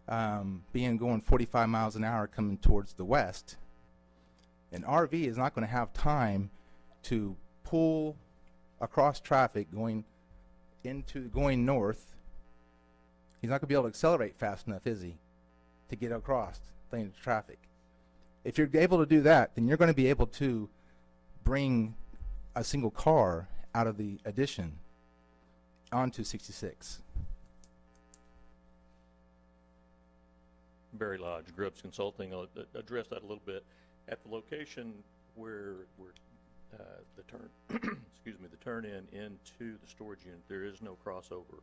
M: going 45 miles an hour coming towards the west. An RV is not going to have time to pull across traffic going north. He's not going to be able to accelerate fast enough, is he, to get across the traffic? If you're able to do that, then you're going to be able to bring a single car out of the addition onto 66.
N: Barry Lodge, Grubbs Consulting. I'll address that a little bit. At the location where the turn, excuse me, the turn in into the storage unit, there is no crossover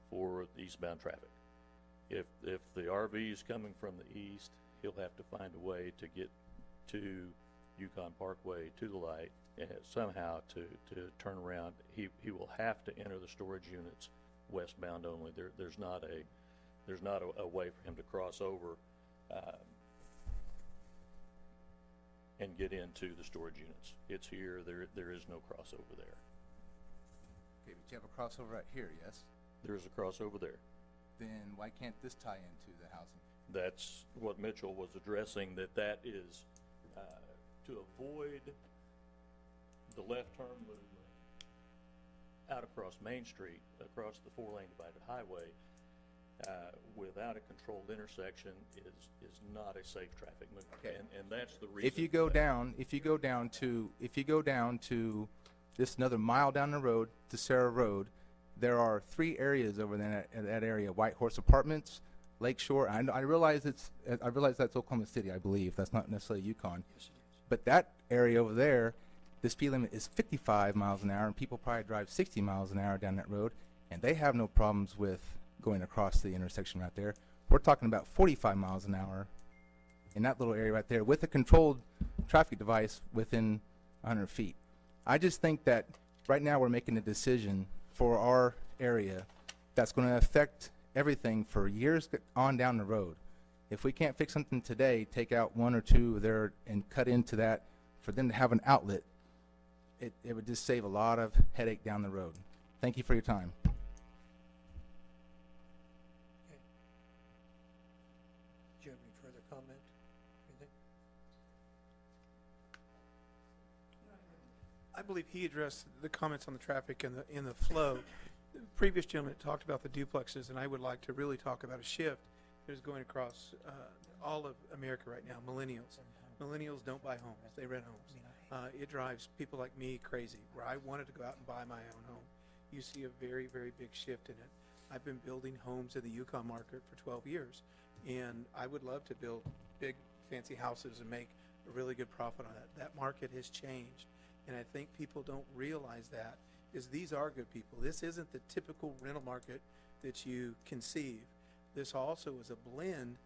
N: for the eastbound traffic. If the RV is coming from the east, he'll have to find a way to get to Yukon Parkway to the light somehow to turn around, he will have to enter the storage units westbound only. There's not a way for him to cross over and get into the storage units. It's here. There is no crossover there.
M: Okay, but you have a crossover right here, yes?
N: There is a crossover there.
M: Then why can't this tie into the housing?
N: That's what Mitchell was addressing, that is to avoid the left turn movement out across Main Street, across the 4-lane divided highway, without a controlled intersection is not a safe traffic movement.
M: Okay.
N: And that's the reason.
M: If you go down to just another mile down the road to Sarah Road, there are 3 areas over there in that area: White Horse Apartments, Lakeshore. I realize that's Oklahoma City, I believe. That's not necessarily Yukon.
A: Yes, it is.
M: But that area over there, the speed limit is 55 miles an hour, and people probably drive 60 miles an hour down that road, and they have no problems with going across the intersection right there. We're talking about 45 miles an hour in that little area right there with a controlled traffic device within 100 feet. I just think that right now we're making a decision for our area that's going to affect everything for years on down the road. If we can't fix something today, take out 1 or 2 there and cut into that for them to have an outlet, it would just save a lot of headache down the road. Thank you for your time.
A: Okay. Do you have any further comment? Anything?
I: I believe he addressed the comments on the traffic and the flow. The previous gentleman talked about the duplexes, and I would like to really talk about a shift that is going across all of America right now. Millennials don't buy homes; they rent homes. It drives people like me crazy. Where I wanted to go out and buy my own home, you see a very, very big shift in it. I've been building homes in the Yukon market for 12 years, and I would love to build big, fancy houses and make a really good profit on that. That market has changed. And I think people don't realize that, is these are good people. This isn't the typical rental market that you conceive. This also is a blend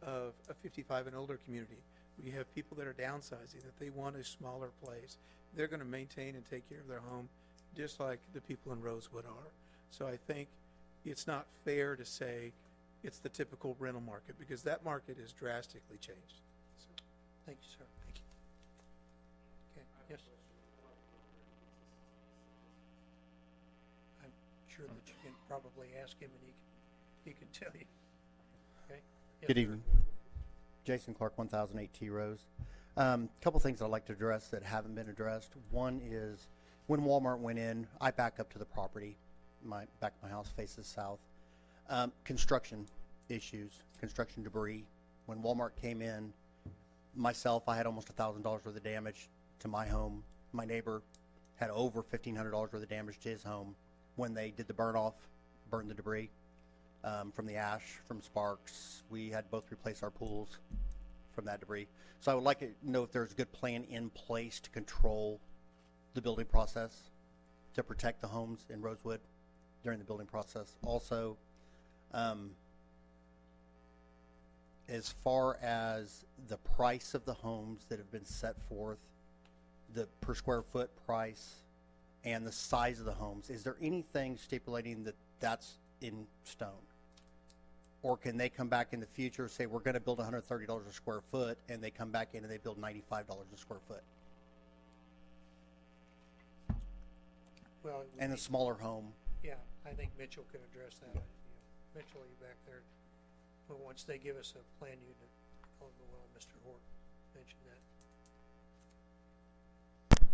I: of a 55 and older community. We have people that are downsizing, that they want a smaller place. They're going to maintain and take care of their home just like the people in Rosewood are. So I think it's not fair to say it's the typical rental market, because that market has drastically changed. So,
A: Thank you, sir. Thank you. Okay, yes. I'm sure that you can probably ask him and he can tell you. Okay? Yes,
O: Good
A: sir.
O: evening. Jason Clark, 1008 T Rose. Couple things I'd like to address that haven't been addressed. One is when Walmart went in, I back up to the property. Back of my house faces south. Construction issues, construction debris. When Walmart came in, myself, I had almost $1,000 worth of damage to my home. My neighbor had over $1,500 worth of damage to his home when they did the burn the debris from the ash, from sparks. We had both replace our pools from that debris. So I would like to know if there's a good plan in place to control the building process, to protect the homes in Rosewood during the building process. Also, as far as the price of the homes that have been set forth, the per square foot price and the size of the homes, is there anything stipulating that that's in stone? Or can they come back in the future, say we're going to build $130 a square foot, and they come back in and they build $95 a square foot?
A: Well, it would
O: And a
A: be-
O: smaller home?
A: Yeah, I think Mitchell can address that. Mitchell, are you back there? Well, once they give us a plan unit, well, Mr. Hort mentioned that.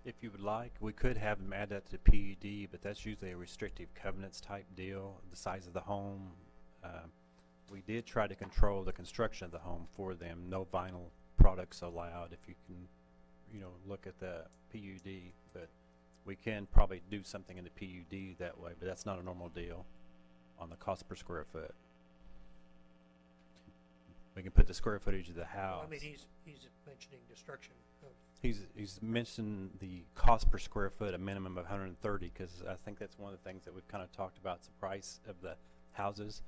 L: If you would like, we could have them add that to PUD, but that's usually a restrictive covenants type deal, the size of the home. We did try to control the construction of the home for them. No vinyl products allowed if you can, look at the PUD, but we can probably do something in the PUD that way, but that's not a normal deal on the cost per square foot. We can put the square footage of the house.
A: Well, I mean, he's mentioning destruction of.
L: He's mentioned the cost per square foot, a minimum of 130, because I think that's one of the things that we've kind of talked about, is the price of the houses.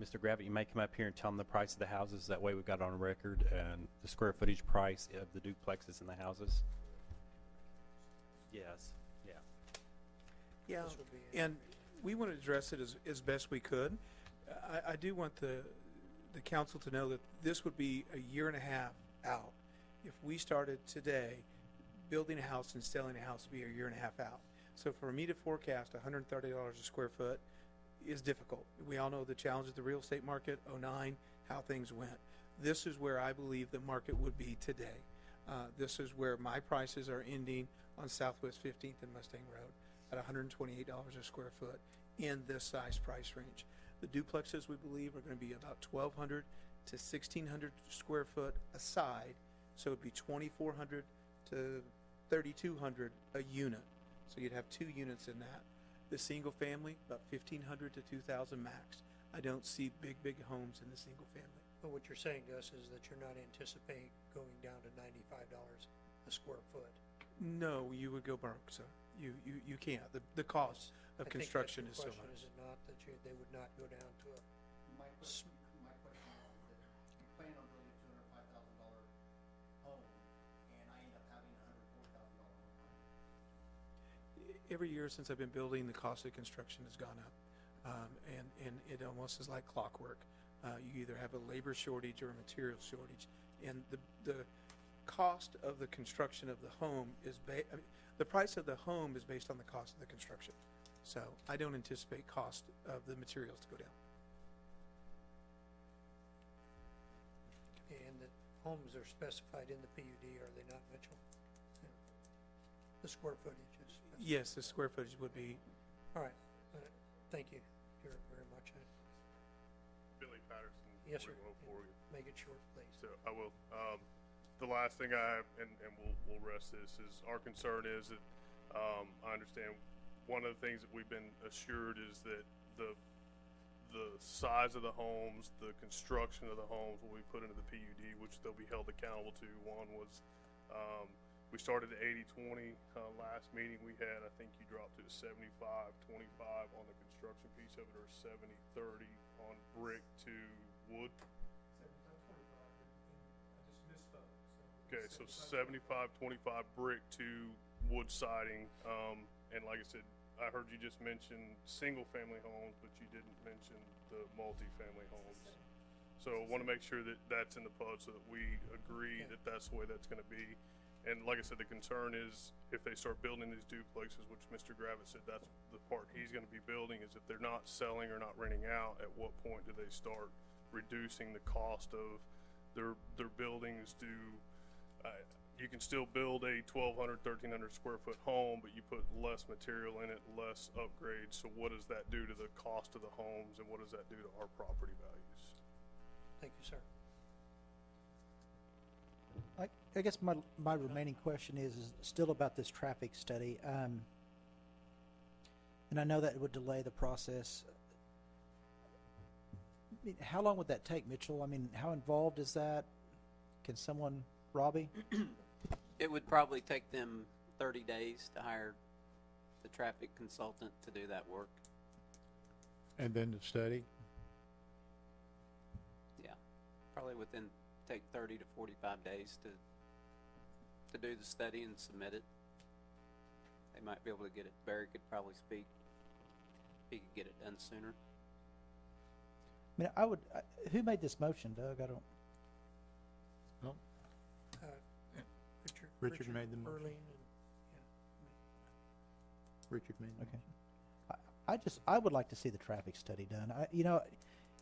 L: Mr. Gravitt, you may come up here and tell them the price of the houses. That way we've got it on record and the square footage price of the duplexes and the houses. Yes, yeah.
I: Yeah,
A: This would be
I: and we want to address it as best we could. I do want the council to know that this would be a year and a half out. If we started today, building a house and selling a house would be a year and a half out. So for me to forecast $130 a square foot is difficult. We all know the challenge of the real estate market, 2009, how things went. This is where I believe the market would be today. This is where my prices are ending on Southwest 15th and Mustang Road at $128 a square foot in this size price range. The duplexes, we believe, are going to be about 1,200 to 1,600 square foot a side, so it'd be 2,400 to 3,200 a unit. So you'd have 2 units in that. The single family, about 1,500 to 2,000 max. I don't see big homes in the single family.
A: But what you're saying to us is that you're not anticipating going down to $95 a square foot.
I: No, you would go broke, sir. You can't. The cost of construction is so
A: I think
I: much.
A: that's the question, is it not, that they would not go down to a
O: My question is that you plan on building a $205,000 home, and I end up having a $104,000 home.
I: Every year since I've been building, the cost of construction has gone up, and it almost is like clockwork. You either have a labor shortage or a material shortage, and the cost of the construction of the home is the price of the home is based on the cost of the construction. So I don't anticipate cost of the materials to go down.
A: And the homes are specified in the PUD, are they not, Mitchell? The square footage is.
I: Yes, the square footage would be.
A: All right, thank you very much.
H: Billy Patterson.
A: Yes, sir.
H: 4104.
A: Make it short, please.
H: So I will. The last thing I have, and we'll rest this, is our concern is that I understand one of the things that we've been assured is that the size of the homes, the construction of the homes will be put into the PUD, which they'll be held accountable to. One was we started at 80-20 last meeting we had. I think you dropped to 75-25 on the construction piece of it, or 70-30 on brick to wood. Okay, so 75-25 brick to wood siding, and like I said, I heard you just mention single-family homes, but you didn't mention the multi-family homes. So I want to make sure that that's in the PUD so that we agree that that's the way that's going to be. And like I said, the concern is if they start building these duplexes, which Mr. Gravitt said that's the part he's going to be building, is if they're not selling or not renting out, at what point do they start reducing the cost of their buildings to you can still build a 1,200, 1,300 square foot home, but you put less material in it, less upgrades. So what does that do to the cost of the homes, and what does that do to our property values?
A: Thank you, sir.
E: I guess my remaining question is still about this traffic study. And I know that would delay the process. I mean, how long would that take, Mitchell? I mean, how involved is that? Can someone, Robbie?
P: It would probably take them 30 days to hire the traffic consultant to do that work.
F: And then the study?
P: Yeah, probably take 30 to 45 days to do the study and submit it. They might be able to get it. Barry could probably speak. He could get it done sooner.
E: I mean, who made this motion, Doug? I don't.
F: No.
A: Richard
F: made the motion.
A: Erling
F: Richard made the
E: Okay. I would like to see the traffic study done.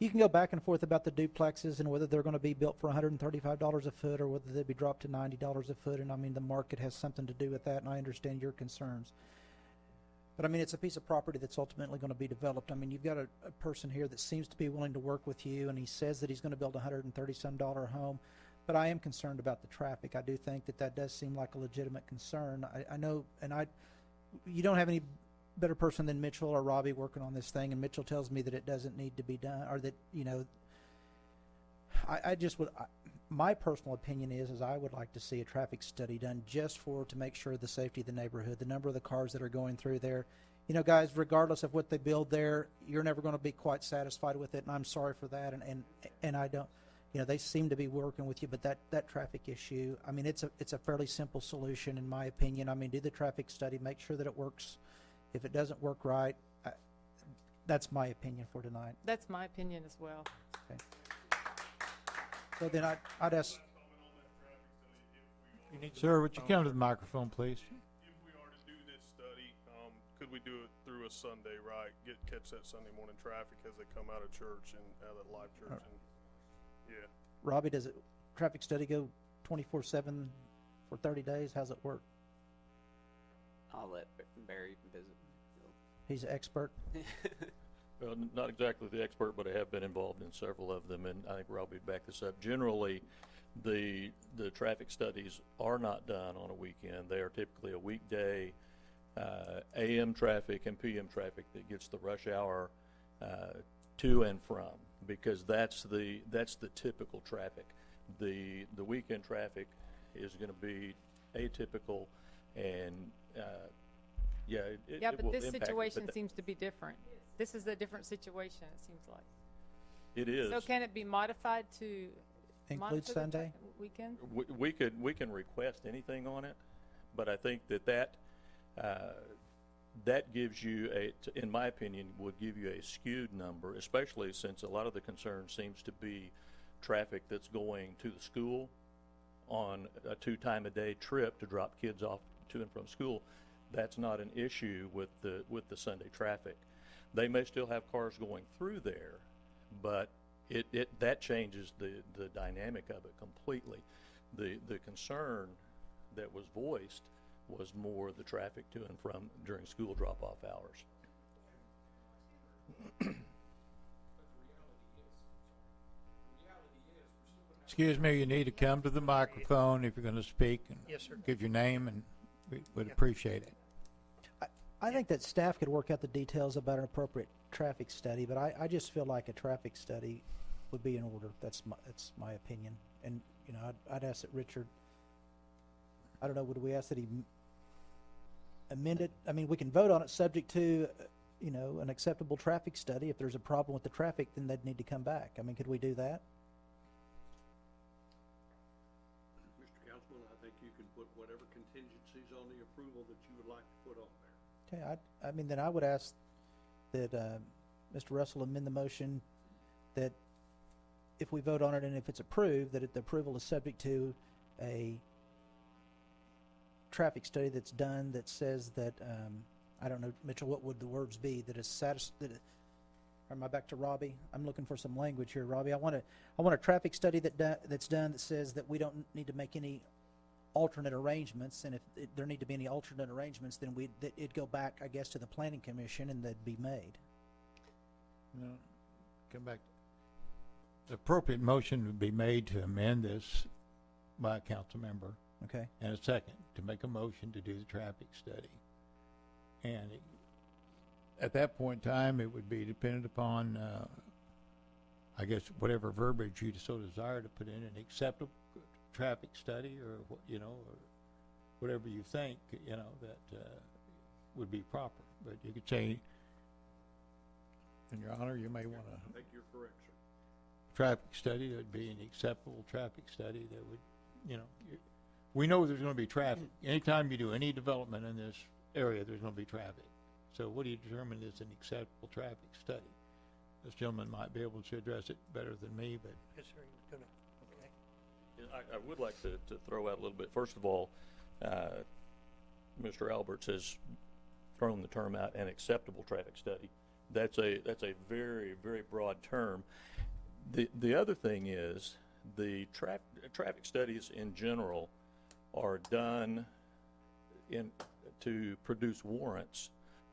E: You can go back and forth about the duplexes and whether they're going to be built for $135 a foot or whether they'd be dropped to $90 a foot. And I mean, the market has something to do with that, and I understand your concerns. But I mean, it's a piece of property that's ultimately going to be developed. I mean, you've got a person here that seems to be willing to work with you, and he says that he's going to build a $130-some home. But I am concerned about the traffic. I do think that does seem like a legitimate concern. I know, and you don't have any better person than Mitchell or Robbie working on this thing, and Mitchell tells me that it doesn't need to be done, or that, I just would, my personal opinion is I would like to see a traffic study done just to make sure the safety of the neighborhood, the number of the cars that are going through there. you know, guys, regardless of what they build there, you're never going to be quite satisfied with it, and I'm sorry for that. And I don't, you know, they seem to be working with you, but that traffic issue, I mean, it's a fairly simple solution in my opinion. I mean, do the traffic study, make sure that it works. If it doesn't work right, that's my opinion for tonight.
D: That's my opinion as well.
E: Okay. So then I'd ask.
F: Sir, would you come to the microphone, please?
H: If we are to do this study, could we do it through a Sunday, right? Catch that Sunday morning traffic as they come out of church and out of live church and, yeah.
E: Robbie, does it traffic study go 24/7 for 30 days? How's it work?
P: I'll let Barry visit.
E: He's an expert.
N: Well, not exactly the expert, but I have been involved in several of them, and I think Rob would back this up. Generally, the traffic studies are not done on a weekend. They are typically a weekday AM traffic and PM traffic that gets the rush hour to and from, because that's the typical traffic. The weekend traffic is going to be atypical, and it
D: But
N: will
D: this
N: impact it,
D: situation
N: but
D: seems to be different. This is a different situation, it seems like.
N: it is.
D: So can it be modified to
E: Include
D: monitor the
E: Sunday?
D: weekend?
N: We can request anything on it, but I think that gives you in my opinion, would give you a skewed number, especially since a lot of the concern seems to be traffic that's going to the school on a 2-time-a-day trip to drop kids off to and from school. That's not an issue with the Sunday traffic. They may still have cars going through there, but that changes the dynamic of it completely. The concern that was voiced was more the traffic to and from during school drop-off hours.
F: Excuse me, you need to come to the microphone if you're going to speak, and
A: Yes, sir.
F: give your name, and we would
A: Yeah.
F: appreciate it.
E: I think that staff could work out the details about an appropriate traffic study, but I just feel like a traffic study would be in order. That's my opinion. And, you know, I'd ask that Richard, I don't know, would we ask that he amend it? I mean, we can vote on it subject to, you know, an acceptable traffic study. If there's a problem with the traffic, then they'd need to come back. I mean, could we do that?
Q: Mr. Councilman, I think you can put whatever contingencies on the approval that you would like to put on there.
E: Okay, I mean, then I would ask that Mr. Russell amend the motion that if we vote on it and if it's approved, that the approval is subject to a traffic study that's done that says that, I don't know, Mitchell, what would the words be, that is or am I back to Robbie? I'm looking for some language here, Robbie. I want a traffic study that's done that says that we don't need to make any alternate arrangements, and if there need to be any alternate arrangements, then it'd go back, I guess, to the planning commission and they'd be made.
F: No, come back. The appropriate motion would be made to amend this by a council member.
E: Okay.
F: And a second, to make a motion to do the traffic study. And at that point in time, it would be dependent upon, I guess, whatever verbiage you so desire to put in, an acceptable traffic study, or you know, or whatever you think, you know, that would be proper. But you could say, in your honor, you may want to.
Q: I think you're correct, sir.
F: Traffic study would be an acceptable traffic study that would, you know, we know there's going to be traffic. Anytime you do any development in this area, there's going to be traffic. So what do you determine is an acceptable traffic study? This gentleman might be able to address it better than me, but.
A: Yes, sir. You're gonna, okay.
N: I would like to throw out a little bit. First of all, Mr. Alberts has thrown the term out, an acceptable traffic study. That's a very, very broad term. The other thing is the traffic studies in general are done to produce warrants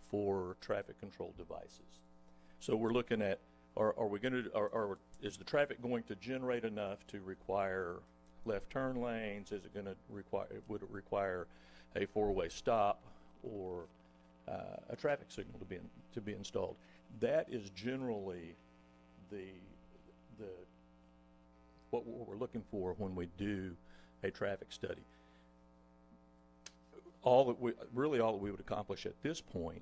N: for traffic control devices. So we're looking at, is the traffic going to generate enough to require left turn lanes? Is it going to would it require a four-way stop or a traffic signal to be installed? That is generally what we're looking for when we do a traffic study. All that we would accomplish at this point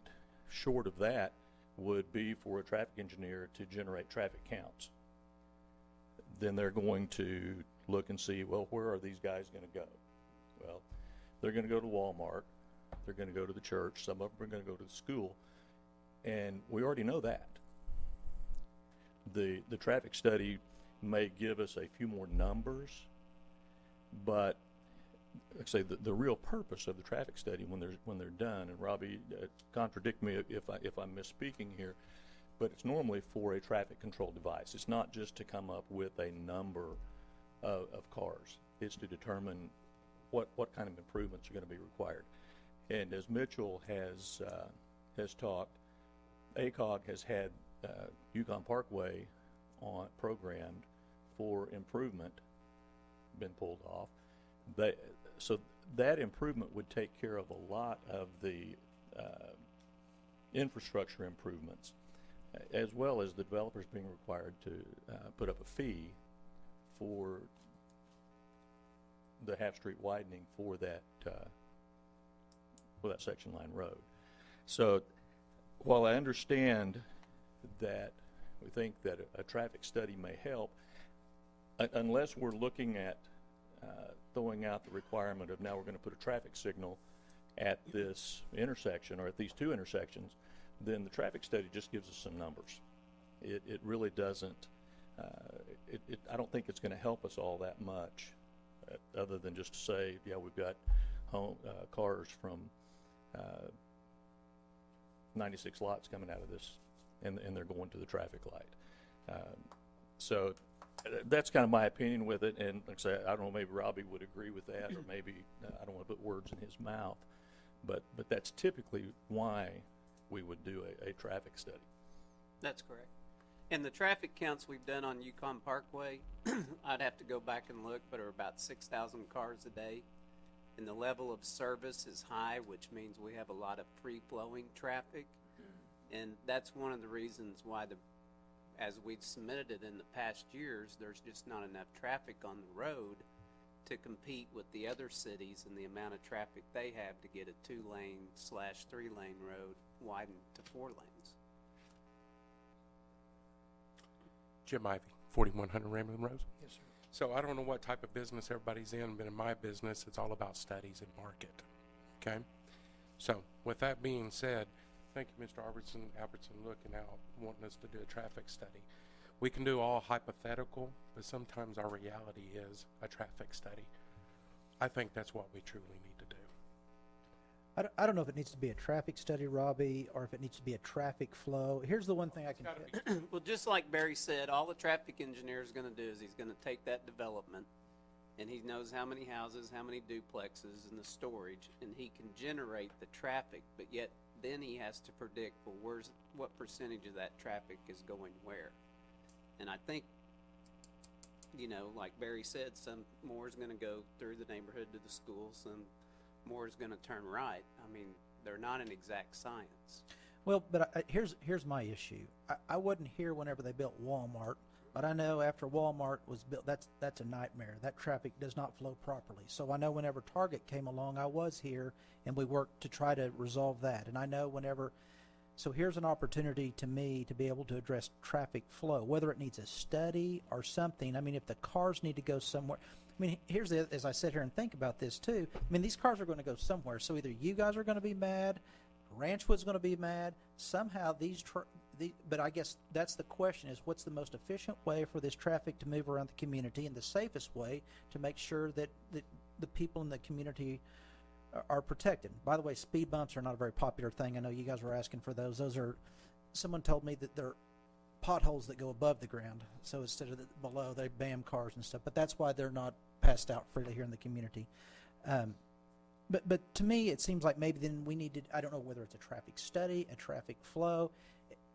N: short of that would be for a traffic engineer to generate traffic counts. Then they're going to look and see, well, where are these guys going to go? Well, they're going to go to Walmart. They're going to go to the church. Some of them are going to go to the school. And we already know that. The traffic study may give us a few more numbers, but like I say, the real purpose of the traffic study when they're done, and Robbie, contradict me if I'm misspeaking here, but it's normally for a traffic control device. It's not just to come up with a number of cars. It's to determine what kind of improvements are going to be required. And as Mitchell has talked, ACOG has had Yukon Parkway programmed for improvement been pulled off. So that improvement would take care of a lot of the infrastructure improvements, as well as the developers being required to put up a fee for the half-street widening for that section line road. So while I understand that we think that a traffic study may help, unless we're looking at throwing out the requirement of now we're going to put a traffic signal at this intersection or at these two intersections, then the traffic study just gives us some numbers. It really doesn't, I don't think it's going to help us all that much, other than just to say, yeah, we've got cars from 96 lots coming out of this, and they're going to the traffic light. So that's kind of my opinion with it, and like I say, I don't know, maybe Robbie would agree with that, or maybe I don't want to put words in his mouth, but that's typically why we would do a traffic study.
P: That's correct. And the traffic counts we've done on Yukon Parkway, I'd have to go back and look, but are about 6,000 cars a day. And the level of service is high, which means we have a lot of free-flowing traffic. And that's one of the reasons why as we've submitted it in the past years, there's just not enough traffic on the road to compete with the other cities and the amount of traffic they have to get a 2-lane/3-lane road widened to 4 lanes.
K: Jim Ivy, 4100 Ramblin' Rose.
A: Yes, sir.
K: So I don't know what type of business everybody's in, but in my business, it's all about studies and market. Okay? So with that being said, thank you, Mr. Albertson, looking out, wanting us to do a traffic study. We can do all hypothetical, but sometimes our reality is a traffic study. I think that's what we truly need to do.
E: I don't know if it needs to be a traffic study, Robbie, or if it needs to be a traffic flow. Here's the one thing I can
P: Well, just like Barry said, all the traffic engineer is going to do is he's going to take that development, and he knows how many houses, how many duplexes, and the storage, and he can generate the traffic, but yet then he has to predict, well, what percentage of that traffic is going where. And I think, like Barry said, some more is going to go through the neighborhood to the school, some more is going to turn right. I mean, they're not an exact science.
E: Well, but here's my issue. I wasn't here whenever they built Walmart, but I know after Walmart was built, that's a nightmare. That traffic does not flow properly. So I know whenever Target came along, I was here, and we worked to try to resolve that. And I know so here's an opportunity to me to be able to address traffic flow, whether it needs a study or something. I mean, if the cars need to go somewhere. I mean, as I sit here and think about this too, I mean, these cars are going to go somewhere. So either you guys are going to be mad, Ranchwood's going to be mad, somehow but I guess that's the question, is what's the most efficient way for this traffic to move around the community, and the safest way to make sure that the people in the community are protected. By the way, speed bumps are not a very popular thing. I know you guys were asking for those. Someone told me that they're potholes that go above the ground, so instead of below, they bam cars and stuff. But that's why they're not passed out freely here in the community. But to me, it seems like maybe then we need to, I don't know whether it's a traffic study, a traffic flow.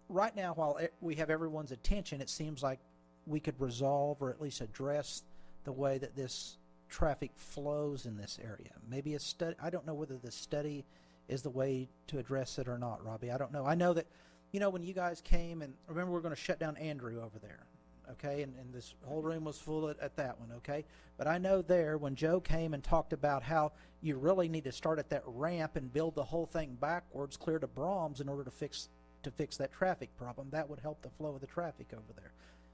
E: Right now, while we have everyone's attention, it seems like we could resolve or at least address the way that this traffic flows in this area. Maybe a study. I don't know whether the study is the way to address it or not, Robbie. I don't know. I know that, when you guys came, and remember we're going to shut down Andrew over there. okay? And this whole room was full at that one, okay? But I know there, when Joe came and talked about how you really need to start at that ramp and build the whole thing backwards, clear to Brahms in order to fix that traffic problem, that would help the flow of the traffic over there.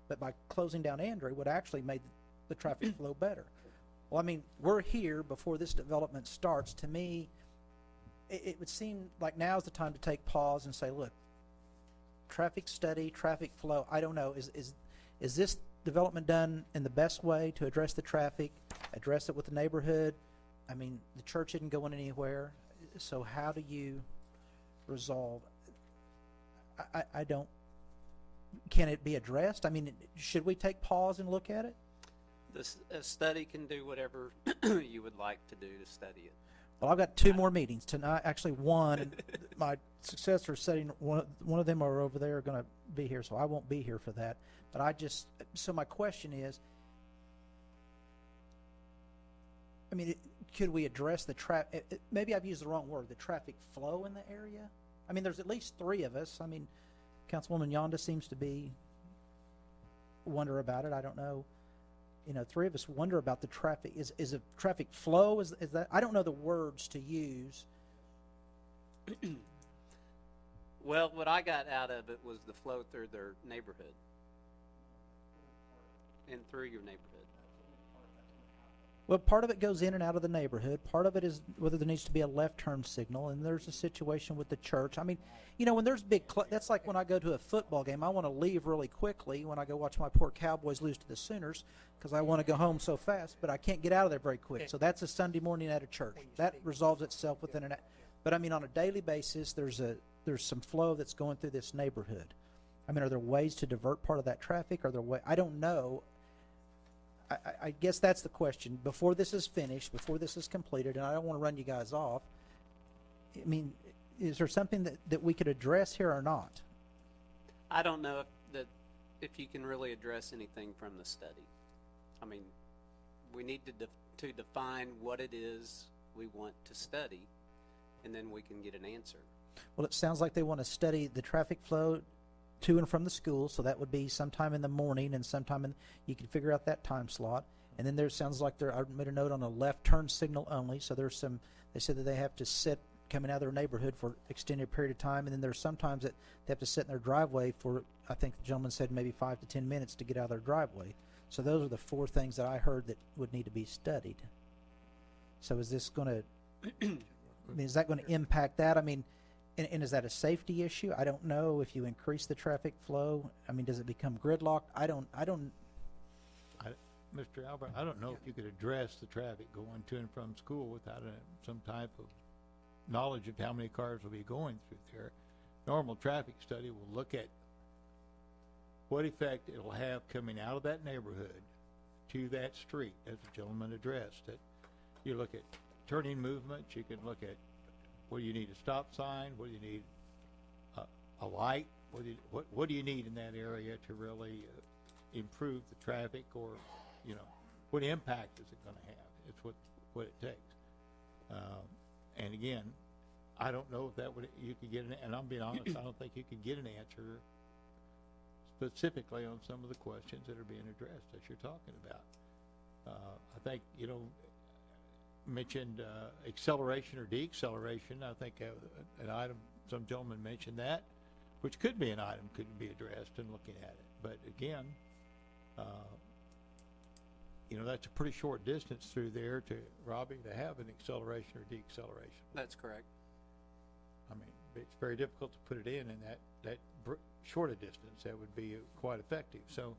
E: But by closing down Andrew would actually make the traffic flow better. Well, I mean, we're here before this development starts. To me, it would seem like now's the time to take pause and say, look, traffic study, traffic flow, I don't know, is this development done in the best way to address the traffic, address it with the neighborhood? I mean, the church isn't going anywhere, so how do you resolve? I don't, can it be addressed? I mean, should we take pause and look at it?
P: A study can do whatever you would like to do to study it.
E: Well, I've got 2 more meetings tonight, actually one, and my successor setting, one of them are over there going to be here, so I won't be here for that. But so my question is, I mean, could we address the traffic, maybe I've used the wrong word, the traffic flow in the area? I mean, there's at least 3 of us. I mean, Councilwoman Yonda seems to wonder about it. I don't know. 3 of us wonder about the traffic. Is a traffic flow? Is that? I don't know the words to use.
P: Well, what I got out of it was the flow through their neighborhood and through your neighborhood.
E: Well, part of it goes in and out of the neighborhood. Part of it is whether there needs to be a left turn signal, and there's a situation with the church. I mean, when there's that's like when I go to a football game. I want to leave really quickly when I go watch my poor Cowboys lose to the Sooners because I want to go home so fast, but I can't get out of there very quick. So that's a Sunday morning at a church. That resolves itself within an hour. But I mean, on a daily basis, there's some flow that's going through this neighborhood. I mean, are there ways to divert part of that traffic? I don't know. I guess that's the question. Before this is finished, before this is completed, and I don't want to run you guys off, I mean, is there something that we could address here or not?
P: I don't know if you can really address anything from the study. I mean, we need to define what it is we want to study, and then we can get an answer.
E: Well, it sounds like they want to study the traffic flow to and from the school, so that would be sometime in the morning and sometime you can figure out that time slot. And then sounds like I made a note on a left turn signal only, so they said that they have to sit coming out of their neighborhood for extended period of time, and then there's sometimes that they have to sit in their driveway for, I think the gentleman said, maybe 5 to 10 minutes to get out of their driveway. So those are the 4 things that I heard that would need to be studied. So is this going to, is that going to impact that? I mean, and is that a safety issue? I don't know. If you increase the traffic flow, I mean, does it become gridlocked?
F: Mr. Albert, I don't know if you could address the traffic going to and from school without some type of knowledge of how many cars will be going through there. Normal traffic study will look at what effect it'll have coming out of that neighborhood to that street, as the gentleman addressed it. You look at turning movement. You can look at what do you need, a stop sign? What do you need, a light? What do you need in that area to really improve the traffic, or what impact is it going to have? It's what it takes. And again, I don't know if you could get and I'm being honest, I don't think you could get an answer specifically on some of the questions that are being addressed that you're talking about. I think mentioned acceleration or deceleration. I think an item, some gentleman mentioned that, which could be an item could be addressed in looking at it. But again, that's a pretty short distance through there to Robbie to have an acceleration or deceleration.
P: That's correct.
F: I mean, it's very difficult to put it in that short a distance. That would be quite effective. So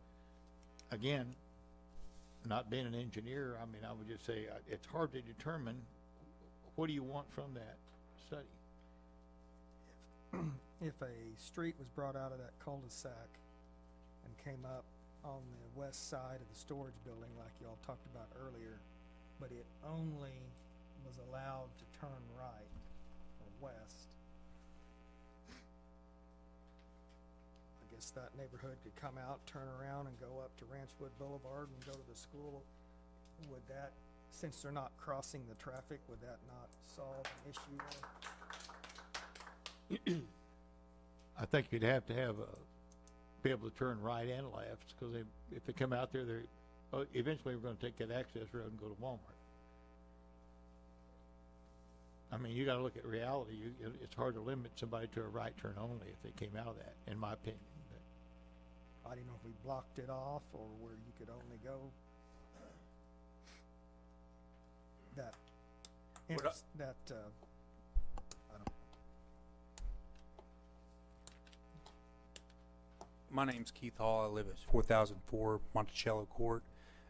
F: again, not being an engineer, I mean, I would just say it's hard to determine what do you want from that study.
J: If a street was brought out of that cul-de-sac and came up on the west side of the storage building like y'all talked about earlier, but it only was allowed to turn right or west, I guess that neighborhood could come out, turn around, and go up to Ranchwood Boulevard and go to the school. Would that, since they're not crossing the traffic, would that not solve an issue?
F: I think you'd have to have be able to turn right and left, because if they come out there, eventually we're going to take that access road and go to Walmart. I mean, you got to look at reality. It's hard to limit somebody to a right turn only if they came out of that, in my opinion. But
J: I didn't know if we blocked it off or where you could only go. That, I don't.
R: My name's Keith Hall. I live at 4004 Monticello Court.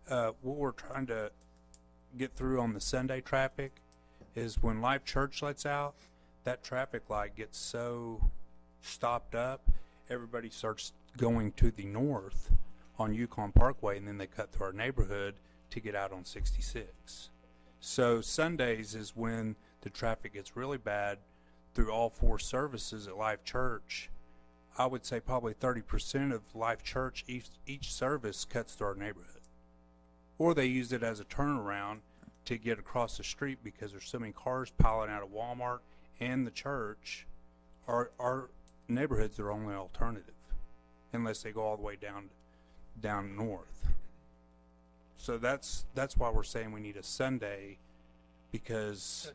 R: What we're trying to get through on the Sunday traffic is when Life Church lets out, that traffic light gets so stopped up, everybody starts going to the north on Yukon Parkway, and then they cut through our neighborhood to get out on 66. So Sundays is when the traffic gets really bad through all 4 services at Life Church. I would say probably 30% of Life Church, each service cuts through our neighborhood. Or they use it as a turnaround to get across the street because there's so many cars piling out of Walmart and the church. Our neighborhood's their only alternative, unless they go all the way down north. So that's why we're saying we need a Sunday, because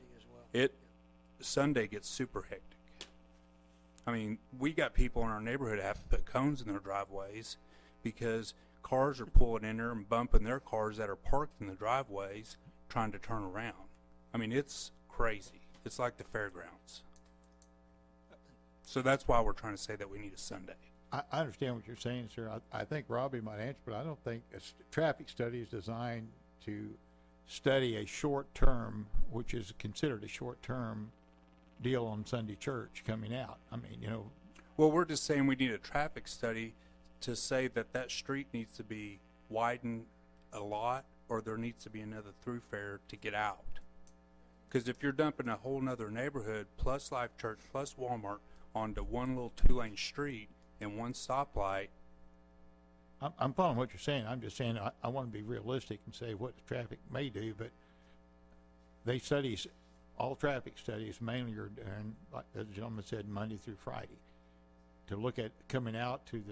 R: Sunday gets super hectic. I mean, we got people in our neighborhood that have to put cones in their driveways because cars are pulling in there and bumping their cars that are parked in the driveways trying to turn around. I mean, it's crazy. It's like the fairgrounds. So that's why we're trying to say that we need a Sunday.
F: I understand what you're saying, sir. I think Robbie might answer, but I don't think a traffic study is designed to study a short term, which is considered a short term deal on Sunday church coming out. I mean,
R: Well, we're just saying we need a traffic study to say that street needs to be widened a lot, or there needs to be another thoroughfare to get out. Because if you're dumping a whole nother neighborhood plus Life Church plus Walmart onto one little 2-lane street and one stoplight.
F: I'm following what you're saying. I'm just saying I want to be realistic and say what the traffic may do, but all traffic studies mainly are done, like the gentleman said, Monday through Friday, to look at coming out to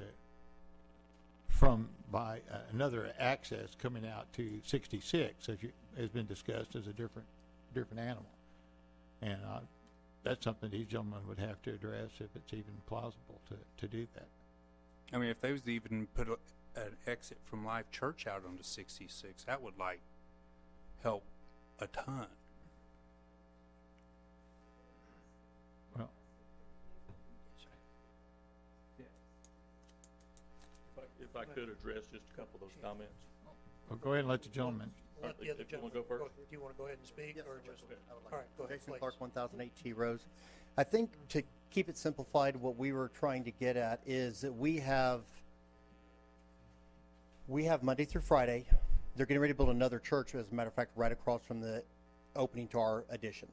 F: by another access coming out to 66, has been discussed as a different animal, and that's something these gentlemen would have to address if it's even plausible to do that.
R: I mean, if they was to even put an exit from Life Church out onto 66, that would help a ton.
F: Well,
N: if I could address just a couple of those comments.
F: Well, go ahead and let the gentleman.
A: Let the other
N: If you wanna
A: gentleman
N: go first?
A: Do you want to go ahead and speak,
O: Yes,
A: or
O: I would
A: just?
O: like to.
A: All right, go ahead,
O: Jason
A: please.
O: Clark, 1008 T Rose. I think to keep it simplified, what we were trying to get at is that we have Monday through Friday. They're getting ready to build another church, as a matter of fact, right across from the opening to our addition.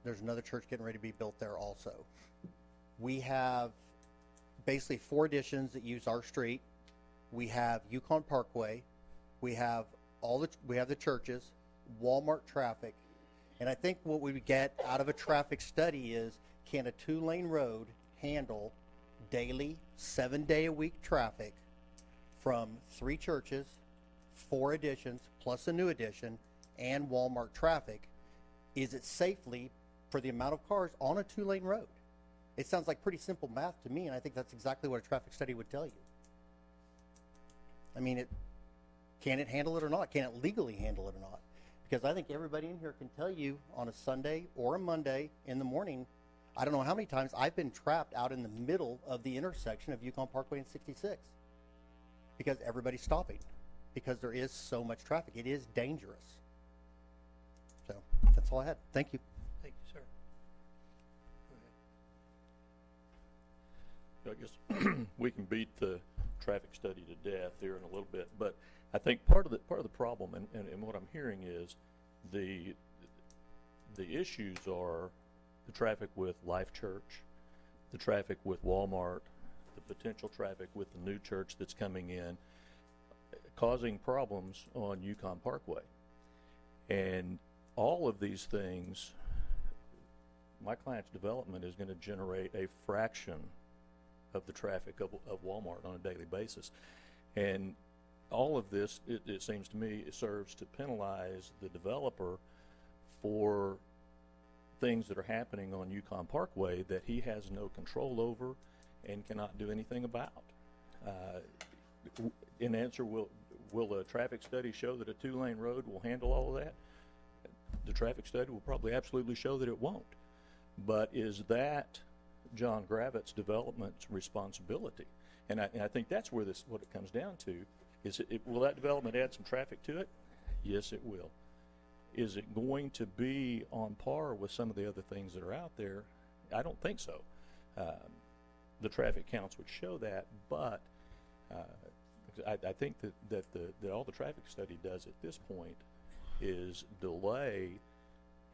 O: There's another church getting ready to be built there also. We have basically 4 additions that use our street. We have Yukon Parkway. We have the churches, Walmart traffic. And I think what we would get out of a traffic study is, can a 2-lane road handle daily, 7-day-a-week traffic from 3 churches, 4 additions, plus a new addition, and Walmart traffic? Is it safely for the amount of cars on a 2-lane road? It sounds like pretty simple math to me, and I think that's exactly what a traffic study would tell you. I mean, can it handle it or not? Can it legally handle it or not? Because I think everybody in here can tell you on a Sunday or a Monday in the morning, I don't know how many times I've been trapped out in the middle of the intersection of Yukon Parkway and 66 because everybody's stopping, because there is so much traffic. It is dangerous. So that's all I had. Thank you.
A: Thank you, sir. Go ahead.
N: I guess we can beat the traffic study to death here in a little bit, but I think part of the problem, and what I'm hearing is the issues are the traffic with Life Church, the traffic with Walmart, the potential traffic with the new church that's coming in, causing problems on Yukon Parkway. And all of these things, my client's development is going to generate a fraction of the traffic of Walmart on a daily basis. And all of this, it seems to me, it serves to penalize the developer for things that are happening on Yukon Parkway that he has no control over and cannot do anything about. In answer, will a traffic study show that a two-lane road will handle all of that? The traffic study will probably absolutely show that it won't. But is that John Gravitt's development's responsibility? And I think that's where what it comes down to. Will that development add some traffic to it? Yes, it will. Is it going to be on par with some of the other things that are out there? I don't think so. The traffic counts would show that, but I think that all the traffic study does at this point is delay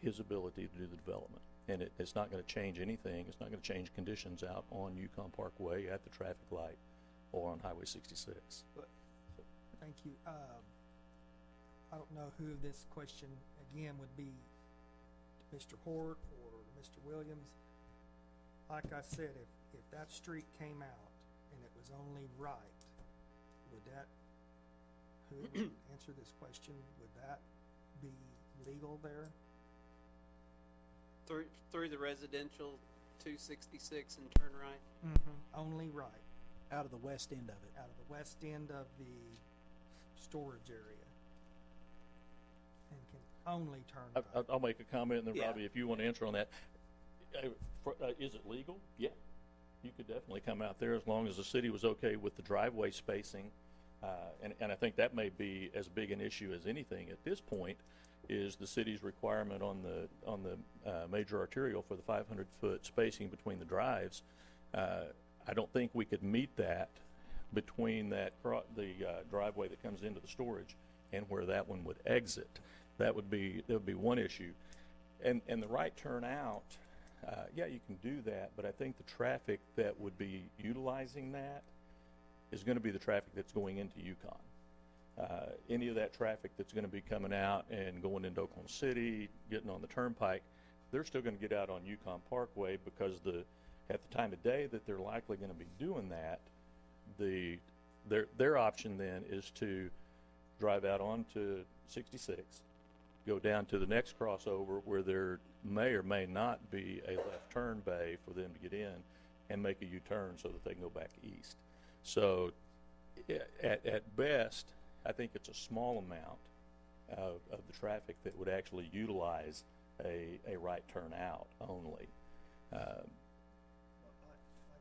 N: his ability to do the development. And it's not going to change anything. It's not going to change conditions out on Yukon Parkway, at the traffic light, or on Highway 66.
J: Thank you. I don't know who this question, again, would be to Mr. Hort or Mr. Williams. Like I said, if that street came out and it was only right, would that, who would answer this question, would that be legal there?
P: Through the residential 266 and turn right?
J: Mm-hmm. Only right.
E: Out of the west end of it.
J: Out of the west end of the storage area. And can only turn right.
N: I'll make a comment, and then
P: Yeah.
N: Robbie, if you want to answer on that. Is it legal? Yeah. You could definitely come out there as long as the city was okay with the driveway spacing. And I think that may be as big an issue as anything at this point, is the city's requirement on the major arterial for the 500-foot spacing between the drives. I don't think we could meet that between the driveway that comes into the storage and where that one would exit. That would be one issue. And the right turn out, yeah, you can do that, but I think the traffic that would be utilizing that is going to be the traffic that's going into Yukon. Any of that traffic that's going to be coming out and going into Oklahoma City, getting on the turnpike, they're still going to get out on Yukon Parkway, because at the time of day that they're likely going to be doing that, their option then is to drive out onto 66, go down to the next crossover where there may or may not be a left turn bay for them to get in, and make a U-turn so that they can go back east. So at best, I think it's a small amount of the traffic that would actually utilize a right turn out only.
J: Well, I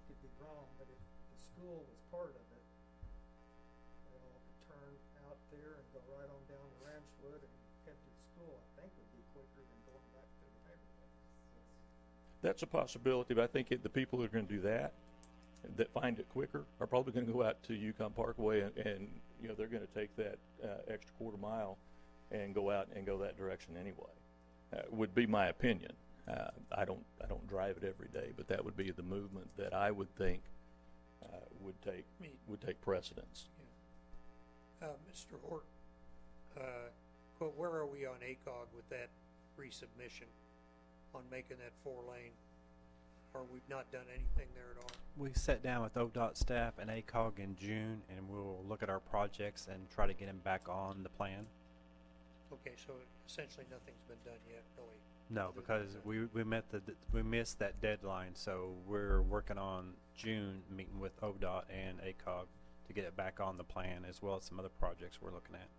J: could be wrong, but if the school was part of it, they all could turn out there and go right on down to Ranchwood and head to the school. I think would be quicker than going back through the neighborhood.
N: That's a possibility, but I think the people who are going to do that find it quicker are probably going to go out to Yukon Parkway, and they're going to take that extra quarter mile and go out and go that direction anyway. Would be my opinion. I don't drive it every day, but that would be the movement that I would think would take precedence.
A: Yeah. Mr. Hort, quote, where are we on ACOG with that resubmission on making that 4-lane? Or we've not done anything there at all?
L: We sat down with ODOT staff and ACOG in June, and we'll look at our projects and try to get them back on the plan.
A: Okay, so essentially nothing's been done yet, really?
L: No, because we missed that deadline, so we're working on June, meeting with ODOT and ACOG to get it back on the plan, as well as some other projects we're looking at.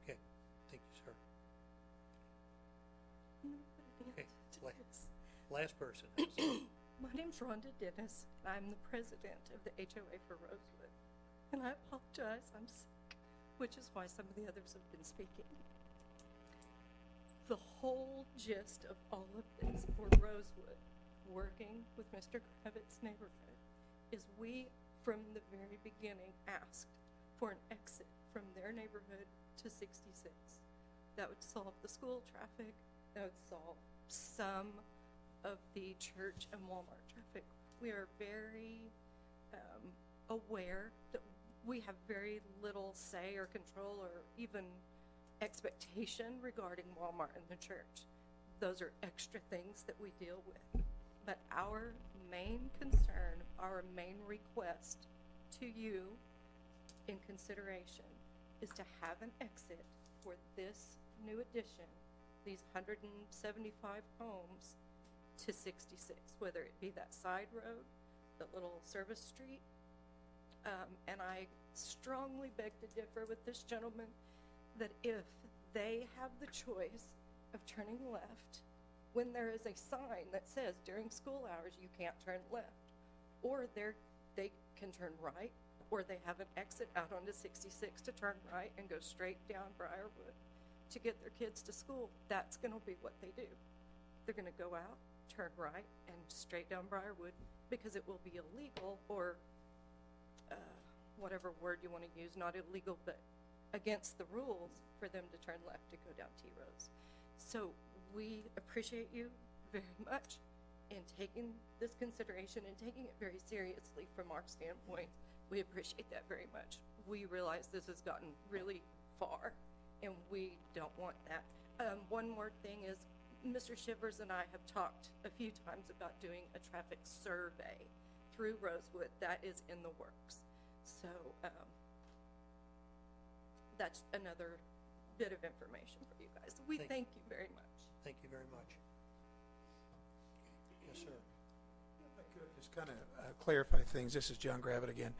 A: Okay, thank you, sir. Okay, last person.
S: My name's Rhonda Dennis. I'm the president of the HOA for Rosewood. And I apologize, I'm sick, which is why some of the others have been speaking. The whole gist of all of this for Rosewood, working with Mr. Kravitz's neighborhood, is we, from the very beginning, asked for an exit from their neighborhood to 66. That would solve the school traffic, that would solve some of the church and Walmart traffic. We are very aware that we have very little say or control or even expectation regarding Walmart and the church. those are extra things that we deal with. But our main concern, our main request to you in consideration is to have an exit for this new addition, these 175 homes to 66, whether it be that side road, the little service street. And I strongly beg to differ with this gentleman that if they have the choice of turning left when there is a sign that says during school hours you can't turn left, or they can turn right, or they have an exit out onto 66 to turn right and go straight down Briarwood to get their kids to school, that's going to be what they do. They're going to go out, turn right, and straight down Briarwood, because it will be illegal, or whatever word you want to use, not illegal, but against the rules for them to turn left to go down T Rose. So we appreciate you very much in taking this consideration and taking it very seriously from our standpoint. We appreciate that very much. We realize this has gotten really far, and we don't want that. One more thing is, Mr. Shivers and I have talked a few times about doing a traffic survey through Rosewood. That is in the works. So that's another bit of information for you guys. We thank you very much.
A: Thank you very much. Yes, sir.
I: If I could just kind of clarify things. This is John Gravitt again.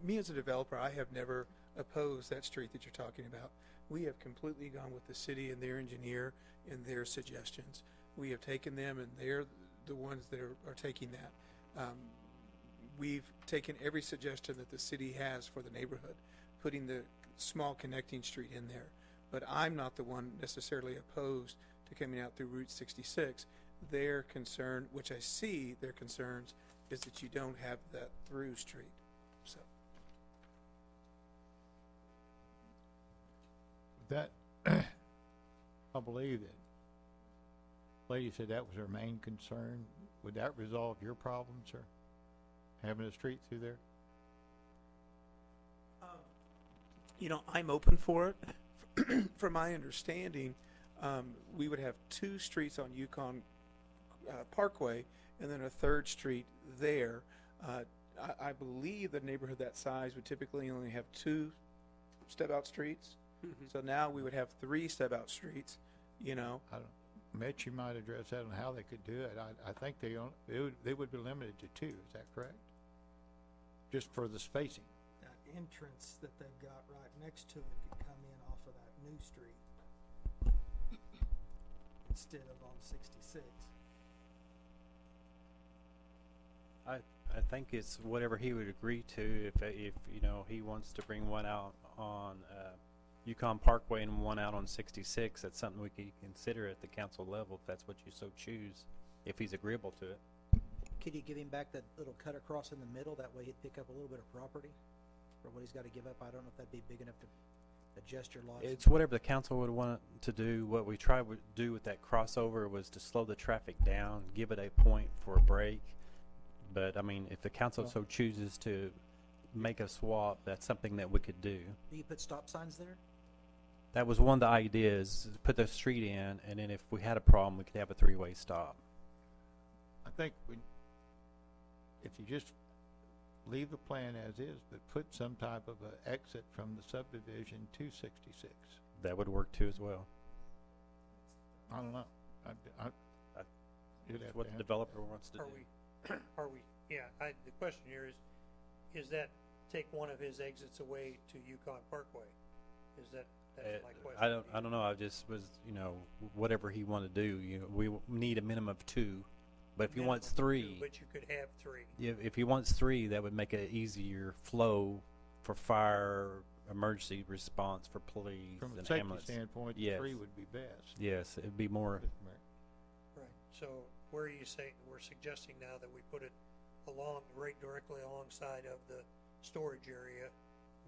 I: Me as a developer, I have never opposed that street that you're talking about. We have completely gone with the city and their engineer and their suggestions. We have taken them, and they're the ones that are taking that. We've taken every suggestion that the city has for the neighborhood, putting the small connecting street in there. But I'm not the one necessarily opposed to coming out through Route 66. Their concern, which I see their concerns, is that you don't have that through street. So
F: That, I believe that lady said that was her main concern. Would that resolve your problem, sir? Having a street through there?
I: I'm open for it. From my understanding, we would have two streets on Yukon Parkway and then a third street there. I believe the neighborhood that size would typically only have two step-out streets. So now we would have three step-out streets,
F: I don't, Mitch, you might address that on how they could do it. I think they would be limited to two, is that correct? Just for the spacing.
J: That entrance that they've got right next to it could come in off of that new street instead of on 66.
L: I think it's whatever he would agree to. If he wants to bring one out on Yukon Parkway and one out on 66, that's something we could consider at the council level if that's what you so choose, if he's agreeable to it.
E: Could you give him back that little cut across in the middle? That way he'd pick up a little bit of property for what he's got to give up. I don't know if that'd be big enough to adjust your lots.
L: It's whatever the council would want to do. What we tried to do with that crossover was to slow the traffic down, give it a point for a break. But, I mean, if the council so chooses to make a swap, that's something that we could do.
E: Do you put stop signs there?
L: That was one of the ideas, to put the street in, and then if we had a problem, we could have a three-way stop.
F: I think if you just leave the plan as is, but put some type of a exit from the subdivision to 66.
L: That would work too as well.
F: I don't know. You'd have
L: What
F: to
L: the
F: answer
L: developer
F: that.
L: wants to do.
A: The question here is that take one of his exits away to Yukon Parkway? That's my question.
L: I don't know. I just was, whatever he wanted to do. We need a minimum of two, but if he wants three,
A: but you could have three.
L: if he wants three, that would make an easier flow for fire, emergency response for police,
F: From a
L: and
F: safety
L: ambulance.
F: standpoint,
L: Yes.
F: three would be best.
L: Yes, it'd be more.
A: Right. So where are you saying, we're suggesting now that we put it right directly alongside of the storage area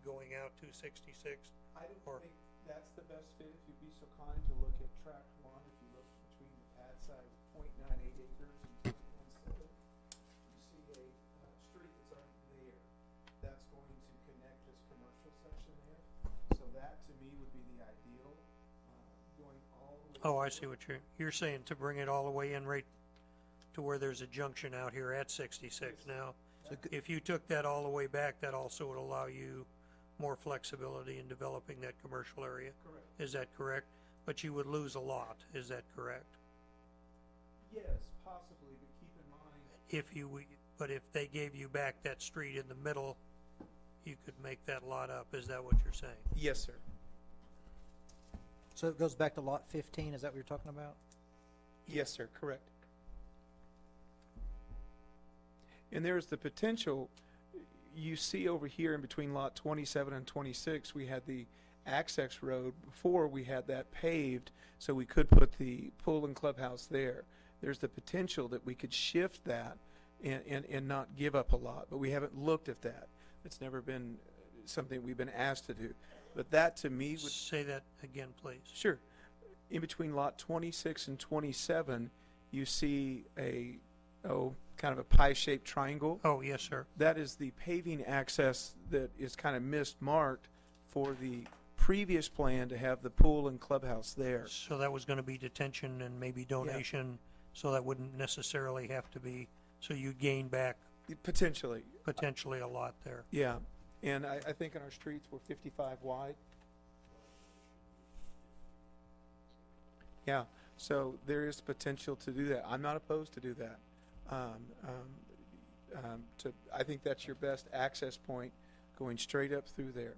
A: going out to 66?
I: I don't think that's the best fit. If you'd be so kind to look at tract 1, if you look between the pad size 0.98 acres and 2.17, you see a street that's already there. That's going to connect this commercial section there. So that to me would be the ideal, going all the way
A: Oh, I see what you're saying, to bring it all the way in right to where there's a junction out here at 66 now. If you took that all the way back, that also would allow you more flexibility in developing that commercial area.
I: Correct.
A: Is that correct? But you would lose a lot, is that correct?
I: Yes, possibly, but keep in mind.
A: But if they gave you back that street in the middle, you could make that lot up, is that what you're saying?
I: Yes, sir.
E: So it goes back to lot 15, is that what you're talking about?
I: Yes, sir, correct. And there's the potential, you see over here in between lot 27 and 26, we had the access road. Before, we had that paved, so we could put the pool and clubhouse there. There's the potential that we could shift that and not give up a lot, but we haven't looked at that. It's never been something we've been asked to do. But that, to me, would...
A: Say that again, please.
I: Sure. In between lot 26 and 27, you see kind of a pie-shaped triangle.
A: Oh, yes, sir.
I: That is the paving access that is kind of mismarked for the previous plan to have the pool and clubhouse there.
A: So that was gonna be detention and maybe donation, so that wouldn't necessarily have to be, so you gain back
I: Potentially.
A: potentially a lot there.
I: Yeah. And I think in our streets, we're 55 wide. Yeah. So there is potential to do that. I'm not opposed to do that. I think that's your best access point, going straight up through there.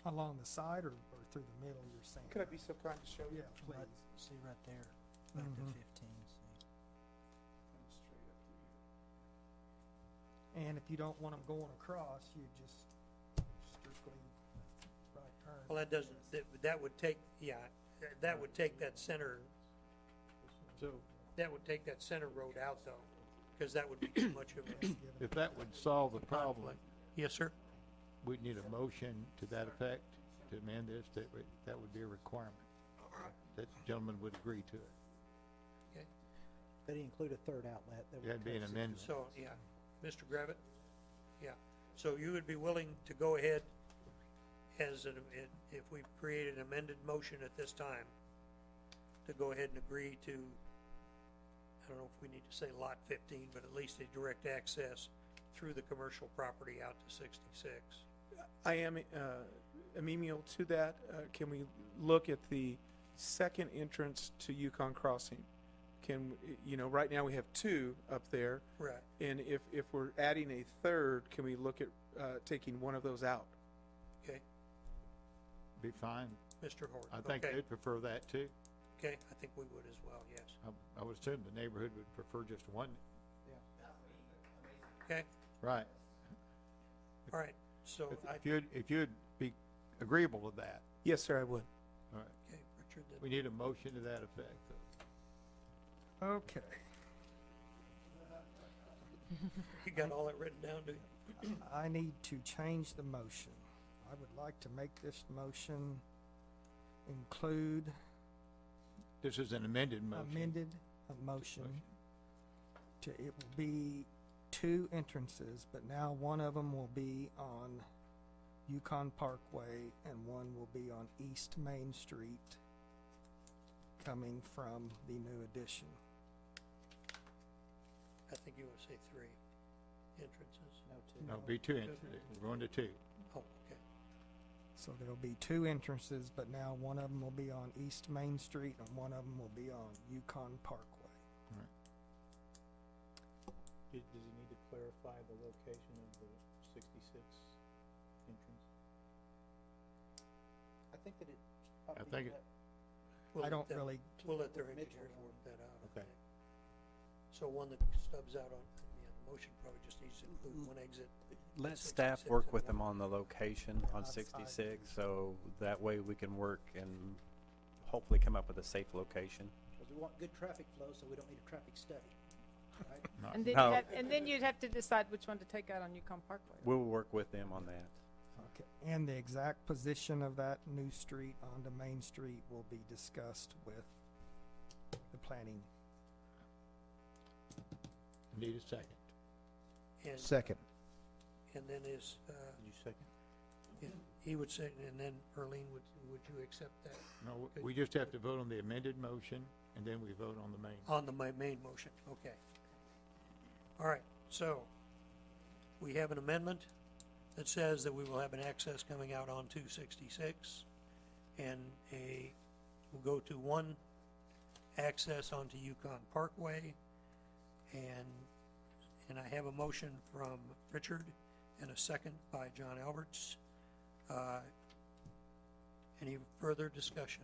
J: Along the side or through the middle, you're saying?
I: Could I be so kind to show you?
J: Yeah, please.
E: See right there, back to 15, see.
J: And if you don't want them going across, you just strictly right turn.
A: Well, that doesn't, that would take, that would take that center, that would take that center road out though, because that would be too much of a
F: If that would solve the problem,
A: conflict. Yes, sir?
F: we'd need a motion to that effect to amend this, that would be a requirement. That gentleman would agree to it.
A: Okay.
E: But he include a third outlet. That would
F: That'd be an
E: cut it.
F: amendment.
A: So, yeah, Mr. Gravitt? Yeah, so you would be willing to go ahead if we create an amended motion at this time, to go ahead and agree to, I don't know if we need to say lot 15, but at least a direct access through the commercial property out to 66.
I: I am amenable to that. Can we look at the second entrance to Yukon Crossing? Right now we have two up there.
A: Right.
I: And if we're adding a third, can we look at taking one of those out?
A: Okay,
F: Be fine.
A: Mr. Hort.
F: I think
A: Okay.
F: they'd prefer that too.
A: Okay, I think we would as well, yes.
F: I would assume the neighborhood would prefer just one.
A: Okay,
F: Right.
A: all right, so
F: If you'd be agreeable with that.
I: Yes, sir, I would.
F: All right.
A: okay, Richard,
F: We need a motion to that effect.
J: Okay.
A: you got all that written down, do you?
J: I need to change the motion. I would like to make this motion include
F: This is an amended motion.
J: amended a motion to, it will be two entrances, but now one of them will be on Yukon Parkway and one will be on East Main Street coming from the new addition.
A: I think you want to say 3 entrances.
E: No, two.
F: No, be two entrances. We're going to two.
A: Oh, okay.
J: So there'll be two entrances, but now one of them will be on East Main Street and one of them will be on Yukon Parkway.
F: Does he need to clarify the location of the 66 entrance?
E: I think that it.
F: I think it-
J: I don't really,
A: We'll let their engineers work that out. I
F: Okay.
A: think. So one that stubs out on, the motion probably just needs to include one exit.
L: Let
A: at
L: staff
A: 66
L: work
A: and
L: with
A: one-
L: them on the location on
J: Outside.
L: 66, so that way we can work and hopefully come up with a safe location.
E: Because we want good traffic flow, so we don't need a traffic study, right?
F: Not-
D: And then,
L: No.
D: you'd have to decide which one to take out on Yukon Parkway.
L: We'll work with them on that.
J: okay, and the exact position of that new street onto Main Street will be discussed with the planning.
F: Need a second.
A: And,
E: Second.
A: and then is,
F: Did you second?
A: yeah, he would say, and then Earlene, would you accept that?
F: No, we just have to vote on the amended motion, and then we vote on the main.
A: On the main motion, okay. All right, so we have an amendment that says that we will have an access coming out on 266 and we'll go to one access onto Yukon Parkway, and I have a motion from Richard and a second by John Alberts. Any further discussion?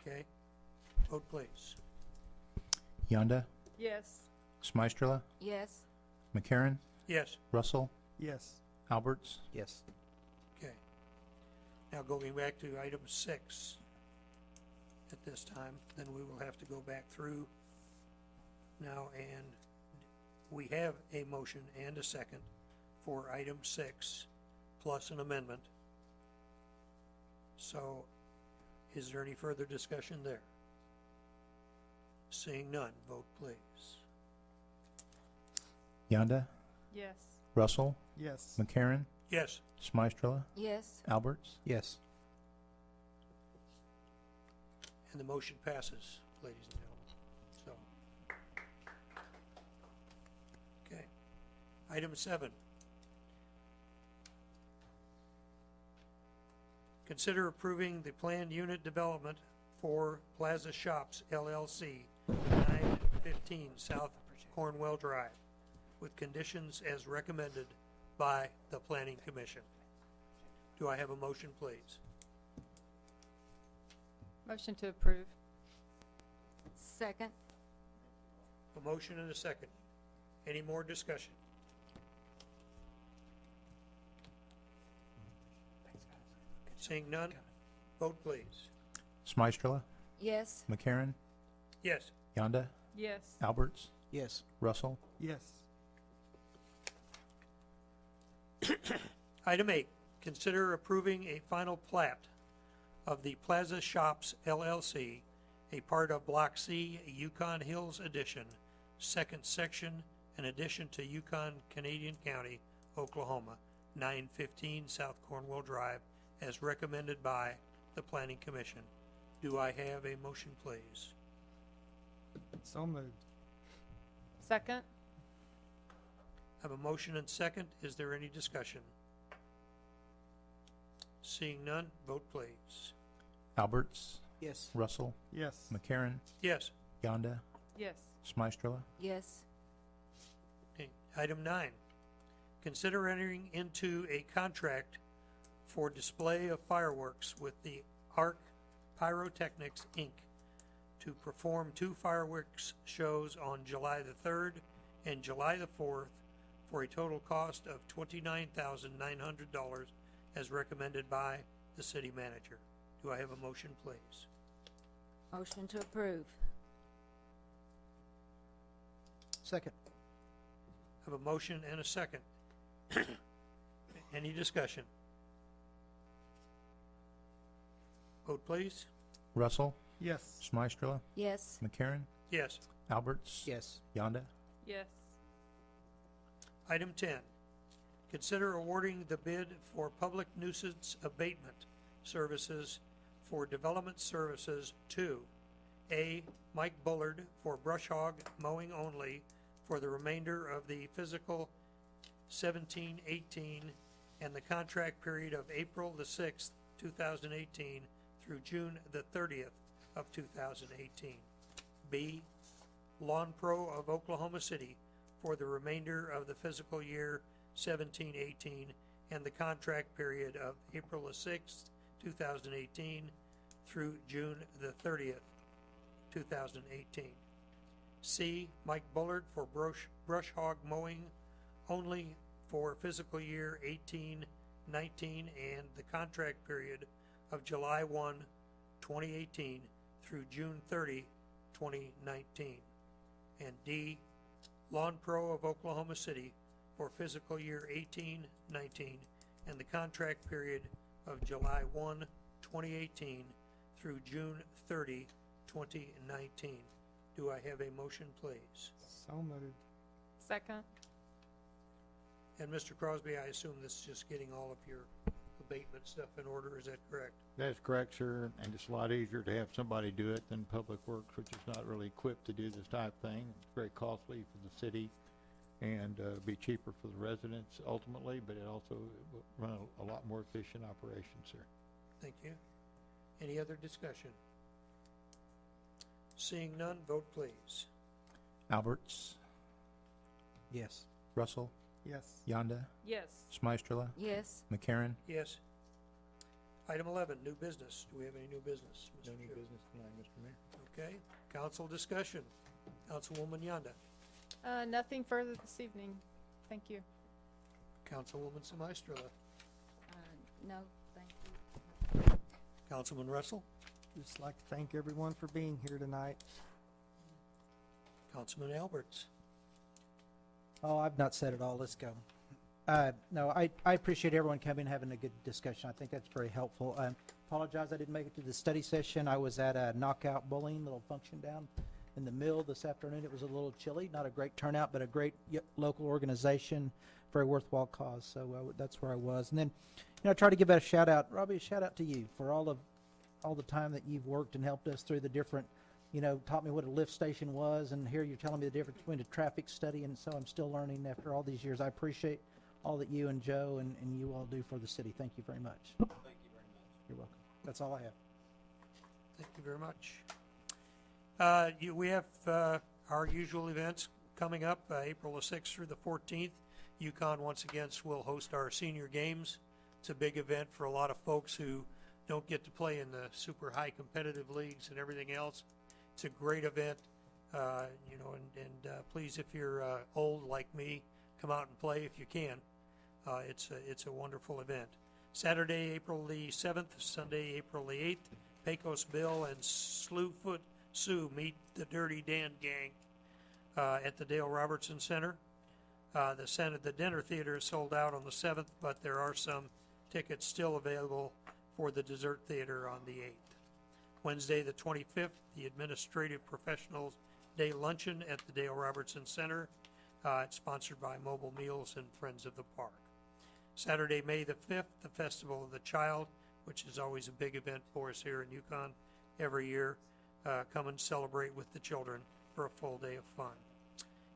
A: Okay, vote please.
M: Yonda,
D: Yes.
M: Smystrela,
G: Yes.
M: McCarran,
A: Yes.
M: Russell,
J: Yes.
M: Alberts.
E: Yes.
A: Okay. Now going back to item 6 at this time, then we will have to go back through now, and we have a motion and a second for item 6 plus an amendment. So is there any further discussion there? Seeing none, vote please.
M: Yonda,
D: Yes.
M: Russell,
J: Yes.
M: McCarran,
A: Yes.
M: Smystrela,
G: Yes.
M: Alberts.
E: Yes.
A: And the motion passes, ladies and gentlemen. So, okay. Item 7. Consider approving the planned unit development for Plaza Shops LLC, 915 South Cornwell Drive, with conditions as recommended by the Planning Commission. Do I have a motion, please?
D: Motion to approve.
G: Second.
A: A motion and a second. Any more discussion? Seeing none, vote please.
M: Smystrela,
G: Yes.
M: McCarran,
A: Yes.
M: Yonda,
D: Yes.
M: Alberts,
E: Yes.
M: Russell.
J: Yes.
A: Item 8, consider approving a final plat of the Plaza Shops LLC, a part of Block C, Yukon Hills Addition, second section, in addition to Yukon, Canadian County, Oklahoma, 915 South Cornwall Drive, as recommended by the Planning Commission. Do I have a motion, please?
J: So moved.
D: Second.
A: I have a motion and second. Is there any discussion? Seeing none, vote please.
M: Alberts,
E: Yes.
M: Russell,
J: Yes.
M: McCarran,
A: Yes.
M: Yonda,
D: Yes.
M: Smystrela,
G: Yes.
A: Okay. Item 9, consider entering into a contract for display of fireworks with the Arc Pyrotechnics, Inc. to perform 2 fireworks shows on July the 3rd and July the 4th for a total cost of $29,900 as recommended by the city manager. Do I have a motion, please?
G: Motion to approve.
E: Second.
A: I have a motion and a second. Any discussion? Vote please.
M: Russell,
J: Yes.
M: Smystrela,
G: Yes.
M: McCarran,
A: Yes.
M: Alberts,
E: Yes.
M: Yonda,
D: Yes.
A: Item 10, consider awarding the bid for public nuisance abatement services for development services to A. Mike Bullard for brush hog mowing only for the remainder of the fiscal 17-18 and the contract period of April the 6th, 2018 through June the 30th of 2018. B. Lawn Pro of Oklahoma City for the remainder of the fiscal year 17-18 and the contract period of April the 6th, 2018 through June the 30th, 2018. C. Mike Bullard for brush hog mowing only for fiscal year 18-19 and the contract period of July 1, 2018 through June 30, 2019. And D. Lawn Pro of Oklahoma City for fiscal year 18-19 and the contract period of July 1, 2018 through June 30, 2019. Do I have a motion, please?
J: So moved.
D: Second.
A: And Mr. Crosby, I assume this is just getting all of your abatement stuff in order, is that correct?
F: That's correct, sir, and it's a lot easier to have somebody do it than Public Works, which is not really equipped to do this type of thing. It's very costly for the city and be cheaper for the residents ultimately, but it also will run a lot more efficient operation, sir.
A: Thank you. Any other discussion? Seeing none, vote please.
C: Alberts,
E: Yes.
C: Russell,
J: Yes.
C: Yonda,
D: Yes.
C: Smystrela,
G: Yes.
C: McCarron.
A: Yes. Item 11, new business. Do we have any new business, Mr.
F: No new
A: Chair?
F: business tonight, Mr. Mayor.
A: Okay. Council discussion. Councilwoman Yonda.
D: Nothing further this evening. Thank you.
A: Councilwoman Semeistrela.
G: No, thank you.
A: Councilman Russell.
J: Just like to thank everyone for being here tonight.
A: Councilman Alberts.
E: Oh, I've not said it all. Let's go. No, I appreciate everyone coming and having a good discussion. I think that's very helpful. Apologize I didn't make it to the study session. I was at a knockout bowling little function down in the mill this afternoon. It was a little chilly, not a great turnout, but a great local organization, very worthwhile cause. So that's where I was. And then, I try to give a shout out, Robbie, a shout out to you for all the time that you've worked and helped us through the different, taught me what a lift station was, and here you're telling me the difference between a traffic study, and so I'm still learning after all these years. I appreciate all that you and Joe and you all do for the city. Thank you very much.
P: Thank you very much.
E: You're welcome. That's all I have.
A: Thank you very much. We have our usual events coming up, April the 6th through the 14th. Yukon once again will host our senior games. It's a big event for a lot of folks who don't get to play in the super high competitive leagues and everything else. It's a great event, and please, if you're old like me, come out and play if you can. It's a wonderful event. Saturday, April the 7th, Sunday, April the 8th, Pecos Bill and Slewfoot Sue meet the Dirty Dan Gang at the Dale Robertson Center. The dinner theater is sold out on the 7th, but there are some tickets still available for the dessert theater on the 8th. Wednesday, the 25th, the Administrative Professionals Day Luncheon at the Dale Robertson Center. It's sponsored by Mobile Meals and Friends of the Park. Saturday, May the 5th, the Festival of the Child, which is always a big event for us here in Yukon every year. Come and celebrate with the children for a full day of fun.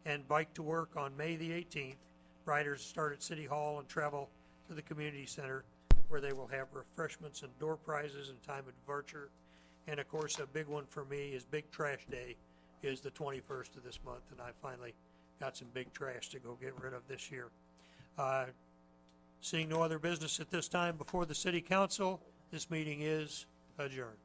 A: And Bike to Work on May the 18th. Riders start at City Hall and travel to the community center, where they will have refreshments and door prizes and time of departure. And of course, a big one for me is Big Trash Day is the 21st of this month, and I finally got some big trash to go get rid of this year. Seeing no other business at this time before the City Council, this meeting is adjourned.